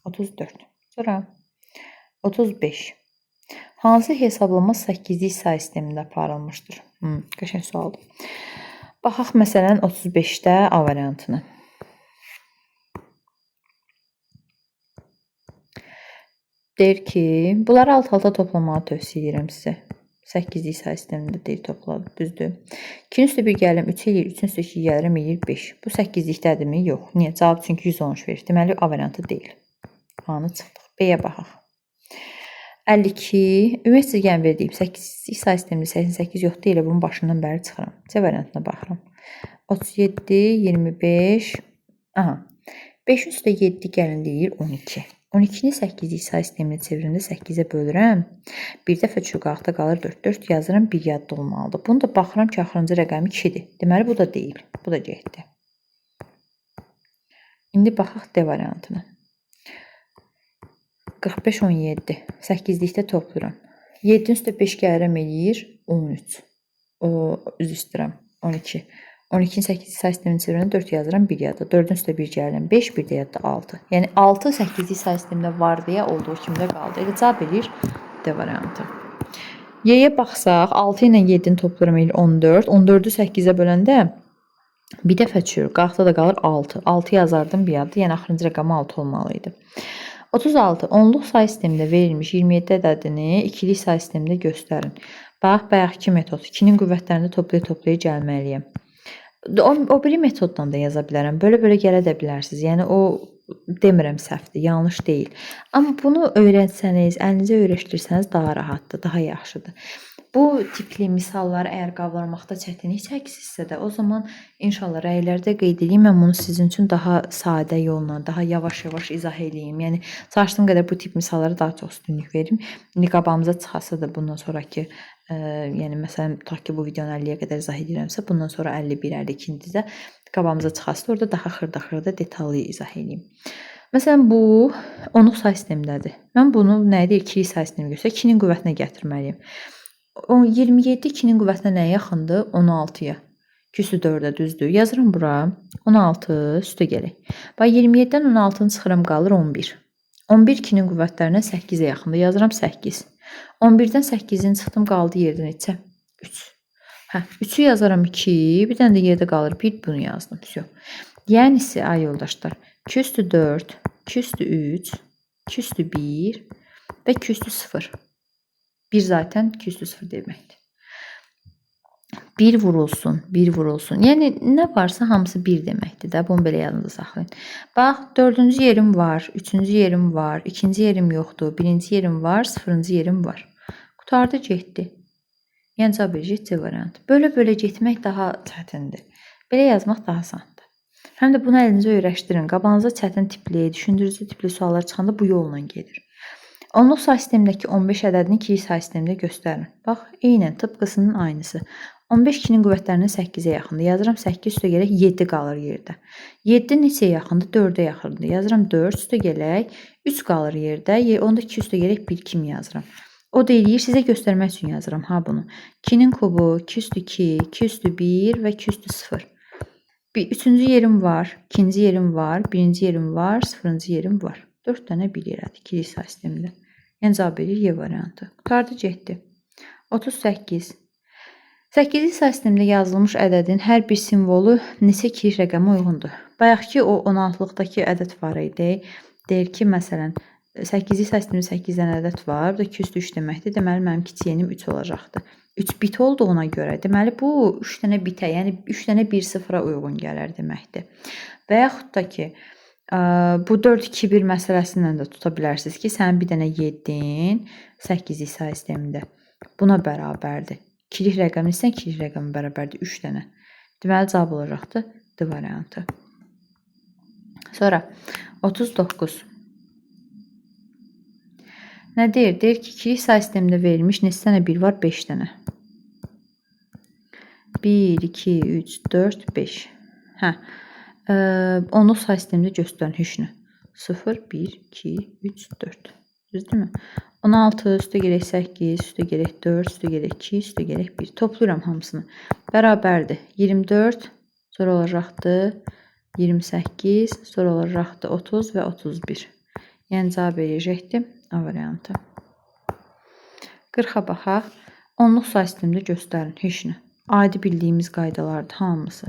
34. Sonra 35. Hansı hesablama 8'lik say sistemində aparılmışdır? Qəşəng sualdır. Baxaq məsələn 35'də A variantını. Deyir ki, bunları alt-alta toplamağı tövsiyə edirəm sizə. 8'lik say sistemində deyir topladım, düzdür. 2'nin üstə 1 gəlim 3 eləyir, 3'ün üstə 2 gəlirim eləyir 5. Bu 8'likdədirmi? Yox. Niyə? Cavab çünki 113 verir. Deməli A variantı deyil. A-nı çıxdıq. B-yə baxaq. 52. Ümumiyyətlə gəlin verdim. 8'lik say sistemində 88 yoxdur, elə bunun başından bəri çıxıram. C variantına baxıram. 37, 25. Aha. 5'in üstə 7 gəlin deyir 12. 12'ni 8'lik say sisteminə çevirəndə 8'ə bölürəm. Bir dəfə çuqaqda qalır 4. 4 yazıram, 1 yadda olmalıdır. Bunu da baxıram ki, axırıncı rəqəmi 2'dir. Deməli, bu da deyil. Bu da getdi. İndi baxaq D variantına. 45, 17. 8'likdə topluram. 7'nin üstə 5 gəlirəm eləyir 13. Üzr istəyirəm. 12. 12'nin 8'lik say sistemini çevirəndə 4 yazıram, 1 yadda. 4'ün üstə 1 gəlirəm, 5, 1 də yadda 6. Yəni 6 8'lik say sistemində var deyə olduğu kimdə qaldı. Elə cavab verir D variantı. Y-yə baxsaq, 6 ilə 7'ni topluram eləyir 14. 14'ü 8'ə böləndə bir dəfə çürür. Qalxda da qalır 6. 6 yazardım bir yadda. Yəni axırıncı rəqəmi 6 olmalı idi. 36. Onluq say sistemində verilmiş 27 ədədini ikilik say sistemində göstərin. Bax, bayaqki metod 2-nin qüvvətlərini toplaya-toplaya gəlməliyəm. O biri metoddan da yaza bilərəm. Bölə-bölə gələ də bilərsiniz. Yəni o demirəm səhvdir, yanlış deyil. Amma bunu öyrənsəniz, əlinizə öyrəşdirsəniz daha rahatdır, daha yaxşıdır. Bu tipli misalları əgər qavramaqda çətinlik çəkirsinizsə də, o zaman inşallah rəylərdə qeyd edeyim. Mən bunu sizin üçün daha sadə yolla, daha yavaş-yavaş izah edeyim. Yəni çalışdığım qədər bu tip misallara daha çox üstünlük verim. İndi qabağımıza çıxasa da bundan sonrakı yəni məsələn tutaq ki bu videonu 50-yə qədər izah edirəmsə, bundan sonra 51, 52-də qabağımıza çıxasa da orada daha xırda-xırda detallı izah edeyim. Məsələn bu onluq say sistemindədir. Mən bunu nə edir? İkilik say sistemi göstər, 2-nin qüvvətinə gətirməliyəm. 27 2-nin qüvvətinə nəyə yaxındır? 16-ya. Küsü 4-ə düzdür. Yazıram bura. 16 üstə gələk. Bax 27-dən 16-nı çıxıram qalır 11. 11 2-nin qüvvətlərinə 8-ə yaxındır. Yazıram 8. 11-dən 8-ini çıxdım qaldı yerdə neçə? 3. 3-ü yazaram 2. Bir dənə də yerdə qalır 1. Bunu yazdım. Yəni isə ay yoldaşlar, 2 üstü 4, 2 üstü 3, 2 üstü 1 və 2 üstü 0. 1 zaten 2 üstü 0 deməkdir. 1 vurulsun, 1 vurulsun. Yəni nə varsa hamısı 1 deməkdir də. Bunu belə yadınızda saxlayın. Bax, 4-cü yerim var, 3-cü yerim var, 2-ci yerim yoxdur, 1-ci yerim var, 0-cı yerim var. Qutardı getdi. Yəni cavab verəcək C variantı. Bölə-bölə getmək daha çətindir. Belə yazmaq daha asandır. Həm də bunu əlinizə öyrəşdirin. Qabağınıza çətin tipli, düşündürücü tipli suallar çıxanda bu yolla gedir. Onluq say sistemindəki 15 ədədini ikilik say sistemində göstərin. Bax, eynən tıpqısının aynısı. 15 2-nin qüvvətlərinin 8-ə yaxındır. Yazıram 8 üstə gələk 7 qalır yerdə. 7 neçəyə yaxındır? 4-ə yaxındır. Yazıram 4 üstə gələk 3 qalır yerdə. Onda 2 üstə gələk 1 kimi yazıram. O da eləyir, sizə göstərmək üçün yazıram bunu. 2-nin kubu 2 üstü 2, 2 üstü 1 və 2 üstü 0. 3-cü yerim var, 2-ci yerim var, 1-ci yerim var, 0-cı yerim var. 4 dənə 1 elədi ikilik say sistemində. Yəni cavab verir Y variantı. Qutardı getdi. 38. 8-ci say sistemində yazılmış ədədin hər bir simvolu neçə ikilik rəqəmə uyğundur? Bayaqki o 16-lıqdakı ədəd var idi. Deyir ki, məsələn, 8-ci say sistemində 8 dənə ədəd var. Bu da 2 üstü 3 deməkdir. Deməli, mənim kiçik yenim 3 olacaqdır. 3 bit olduğuna görə, deməli, bu 3 dənə bitə, yəni 3 dənə 1 sıfıra uyğun gələr deməkdir. Və yaxud da ki, bu 4-2-1 məsələsindən də tuta bilərsiniz ki, sənin bir dənə 7-in 8-ci say sistemində buna bərabərdir. İkilik rəqəm isə ikilik rəqəmə bərabərdir 3 dənə. Deməli, cavab olacaqdır D variantı. Sonra 39. Nə deyir? Deyir ki, ikilik say sistemində verilmiş neçə dənə 1 var? 5 dənə. 1, 2, 3, 4, 5. Onluq say sistemində göstərin hüşnü. 0, 1, 2, 3, 4. Düzdürmü? 16 üstə gələk 8, üstə gələk 4, üstə gələk 2, üstə gələk 1. Toplayıram hamısını. Bərabərdir. 24, sonra olacaqdır 28, sonra olacaqdır 30 və 31. Yəni cavab verəcəkdir A variantı. 40-a baxaq. Onluq say sistemində göstərin hüşnü. Adi bildiyimiz qaydalardır hamısı.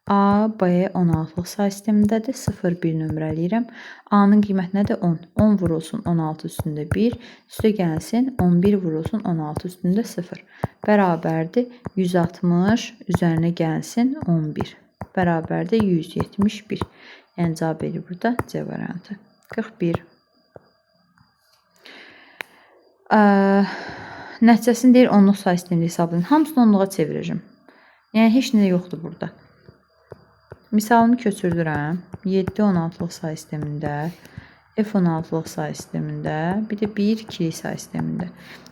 A, B 16-lıq say sistemindədir. 0, 1 nömrələyirəm. A-nın qiyməti nədir? 10. 10 vurulsun 16 üstündə 1. Üstə gəlsin 11 vurulsun 16 üstündə 0. Bərabərdir 160 üzərinə gəlsin 11. Bərabərdir 171. Yəni cavab verir burada C variantı. 41. Nəticəsini deyir onluq say sistemində hesablayın. Hamısını onluğa çevirəcəm. Yəni heç nə yoxdur burada. Misalını köçürdürəm. 7 16-lıq say sistemində, F 16-lıq say sistemində, bir də 1 2-lik say sistemində.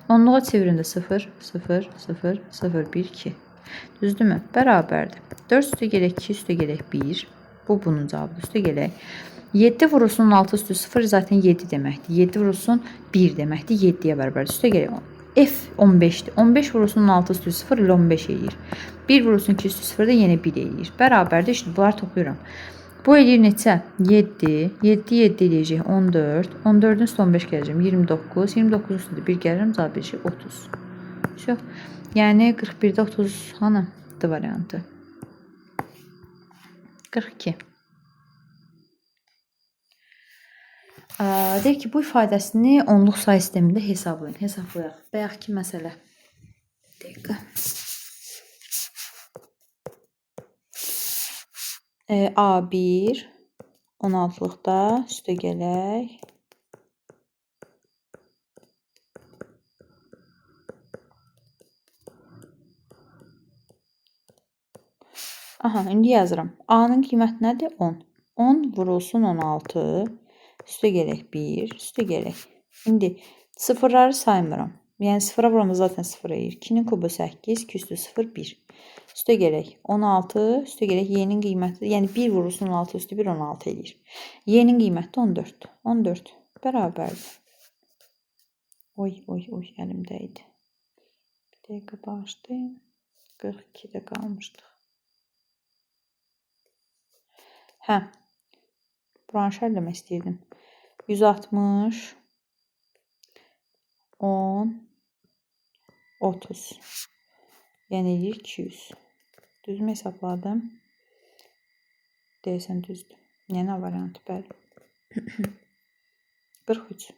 Onluğa çevirəndə 0 0 0 0 1 2. Düzdürmü? Bərabərdir. 4 üstə gələk 2 üstə gələk 1. Bu bunun cavabıdır. Üstə gələk 7 vurulsun 16 üstü 0 zaten 7 deməkdir. 7 vurulsun 1 deməkdir. 7-yə bərabərdir. Üstə gələk 10. F 15'dir. 15 vurulsun 6 üstü 0 ilə 15 eləyir. 1 vurulsun 2 üstü 0 da yenə 1 eləyir. Bərabərdir. İşte bunları toplayıram. Bu eləyir neçə? 7. 7 7 eləyəcək 14. 14-ün üstü 15 gələcəm. 29. 29 üstündə 1 gəlirəm. Cavab verəcək 30. Şu. Yəni 41-də 30 hanı? D variantı. 42. Deyir ki, bu ifadəsini onluq say sistemində hesablayın. Hesablayaq. Bayaq ki, məsələ. Dəqiqə. A1 16-lıqda üstə gələk. Aha, indi yazıram. A-nın qiyməti nədir? 10. 10 vurulsun 16. Üstə gələk 1. Üstə gələk. İndi sıfırları saymıram. Yəni sıfıra vuramız zaten 0 eləyir. 2-nin kubu 8. 2 üstü 0 1. Üstə gələk 16. Üstə gələk y-nin qiyməti. Yəni 1 vurulsun 16 üstü 1 16 eləyir. Y-nin qiyməti 14. 14 bərabərdir. Oy, əlimdə idi. Bir dəqiqə bağışlayın. 42-də qalmışdıq. Hə, buranı şərləmək istəyirdim. 160, 10, 30. Yəni 200. Düzmü hesabladım? Deyəsən düzdür. Yəni A variantı, bəli. 43.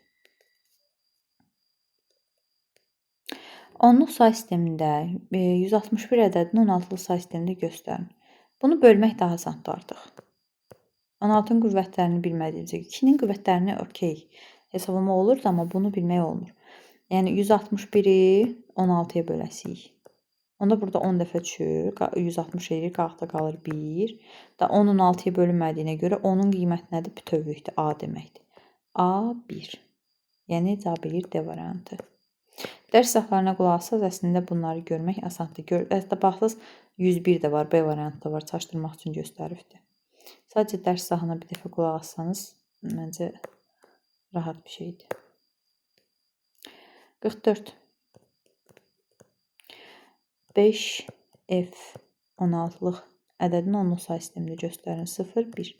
Onluq say sistemində 161 ədədini 16-lıq say sistemində göstərin. Bunu bölmək daha asandır artıq. 16-nın qüvvətlərini bilmədiyimizə, 2-nin qüvvətlərini okey hesablamaq olurdu, amma bunu bilmək olmur. Yəni 161-i 16-ya böləsik. Onda burada 10 dəfə düşür, 160 eləyir, qalxda qalır 1. Da 10-un 6-ya bölünmədiyinə görə 10-un qiyməti nədir? Bütövlükdür, A deməkdir. A1. Yəni cavab eləyir D variantı. Dərs səhvlərinə qulaq assaz, əslində bunları görmək asandır. Hətta baxsaz 101 də var, B variantı da var, çaşdırmaq üçün göstəribdir. Sadəcə dərs sahına bir dəfə qulaq assanız, məncə rahat bir şeydir. 44. 5F 16-lıq ədədini onluq say sistemində göstərin. 0, 1.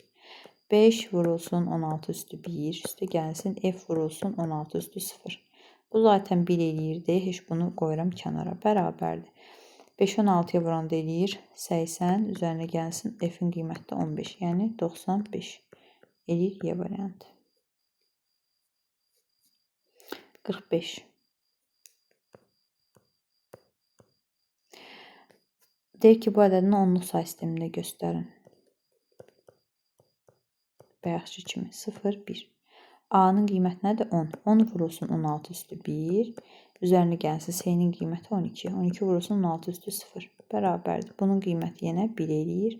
5 vurulsun 16 üstü 1. Üstə gəlsin F vurulsun 16 üstü 0. Bu zaten 1 eləyirdi. Heç bunu qoyuram kənara. Bərabərdir. 5 16-ya vuranda eləyir 80. Üzərinə gəlsin F-in qiyməti də 15. Yəni 95 eləyir Y variantı. 45. Deyir ki, bu ədədini onluq say sistemində göstərin. Bayaqçı kimi 0, 1. A-nın qiyməti nədir? 10. 10 vurulsun 16 üstü 1. Üzərinə gəlsin S-nin qiyməti 12. 12 vurulsun 16 üstü 0. Bərabərdir. Bunun qiyməti yenə 1 eləyir.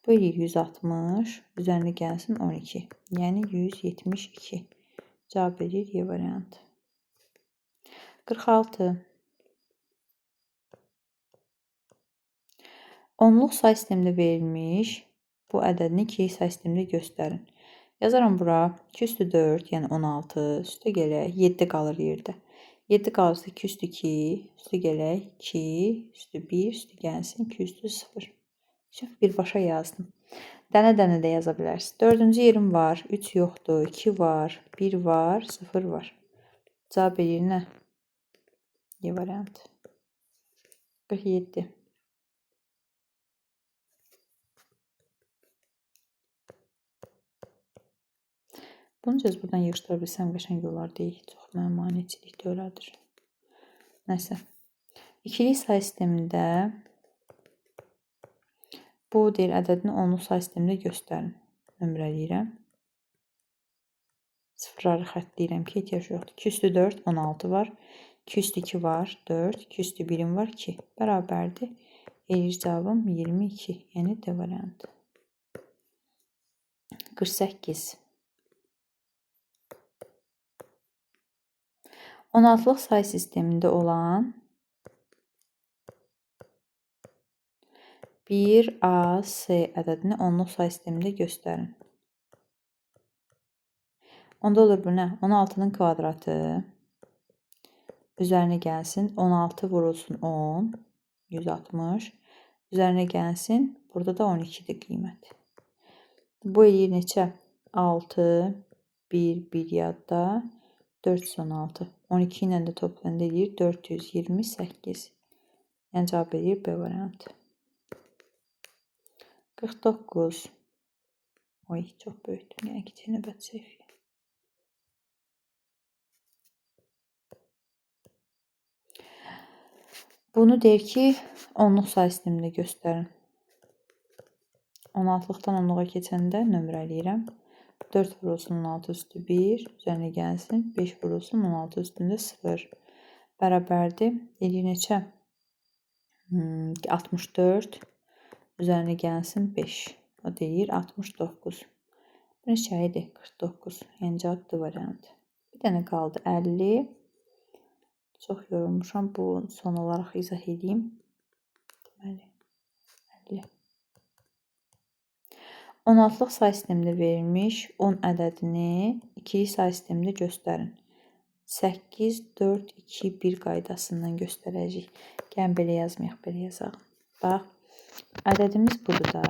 Bu eləyir 160. Üzərinə gəlsin 12. Yəni 172. Cavab eləyir Y variantı. 46. Onluq say sistemində verilmiş bu ədədini 2 say sistemində göstərin. Yazaram bura 2 üstü 4, yəni 16, üstə gələk 7 qalır yerdə. 7 qalırsa 2 üstü 2, üstə gələk 2, üstü 1, üstə gəlsin 2 üstü 0. Çox birbaşa yazdım. Dənə-dənə də yaza bilərsiniz. 4-cü yerim var, 3 yoxdur, 2 var, 1 var, 0 var. Cavab eləyir nə? Y variantı. 47. Bunu söz buradan yığışdıra bilsəm qəşəng olar deyil. Çox mənə maneçilik törədir. Nəsə. İkilik say sistemində bu deyir ədədini onluq say sistemində göstərin. Nömrələyirəm. Sıfırları xəttləyirəm ki, ehtiyac yoxdur. 2 üstü 4, 16 var. 2 üstü 2 var, 4. 2 üstü 1'im var, 2. Bərabərdir. Eləyir cavabım 22. Yəni D variantı. 48. 16-lıq say sistemində olan 1AC ədədini onluq say sistemində göstərin. Onda olur bu nə? 16-nın kvadratı üzərinə gəlsin 16 vurulsun 10, 160. Üzərinə gəlsin, burada da 12-dir qiyməti. Bu eləyir neçə? 6, 1, 1 yadda, 416. 12 ilə də toplayanda eləyir 428. Yəni cavab eləyir B variantı. 49. Oy, çox böyükdür. Yəni ki, növbət səhvi. Bunu deyir ki, onluq say sistemində göstərin. 16-lıqdan 10-luğa keçəndə nömrələyirəm. 4 vurulsun 16 üstü 1, üzərinə gəlsin. 5 vurulsun 16 üstündə 0. Bərabərdir. Eləyir neçə? 64. Üzərinə gəlsin 5. O deyir 69. Bu neçə idi? 49. Yəni cavab D variantı. Bir dənə qaldı 50. Çox yorulmuşam. Bu son olaraq izah edeyim. Deməli, 50. 16-lıq say sistemində verilmiş 10 ədədini 2 say sistemində göstərin. 8, 4, 2, 1 qaydasından göstərəcəyik. Gəlin belə yazmayaq, belə yazaq. Bax, ədədimiz budur da.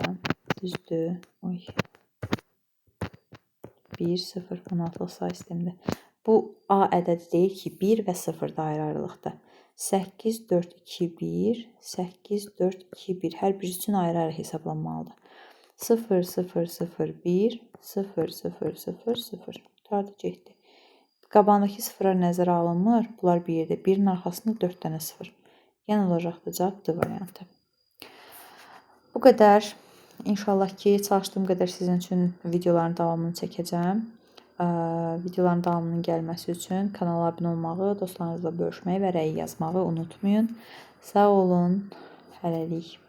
Düzdür. 1, 0, 16-lıq say sistemində. Bu A ədədi deyil ki, 1 və 0 da ayrı-ayrılıqda. 8, 4, 2, 1, 8, 4, 2, 1. Hər birisi üçün ayrı-ayrı hesablanmalıdır. 0, 0, 0, 1, 0, 0, 0, 0. Qutardı, getdi. Qabağındakı sıfırlar nəzərə alınmır. Bunlar bir yerdə. 1-in arxasında 4 dənə sıfır. Yəni olacaq da cavab D variantı. Bu qədər. İnşallah ki, çalışdığım qədər sizin üçün videoların davamını çəkəcəm. Videoların davamının gəlməsi üçün kanala abunə olmağı, dostlarınızla bölüşməyi və rəy yazmağı unutmayın. Sağ olun. Hələlik.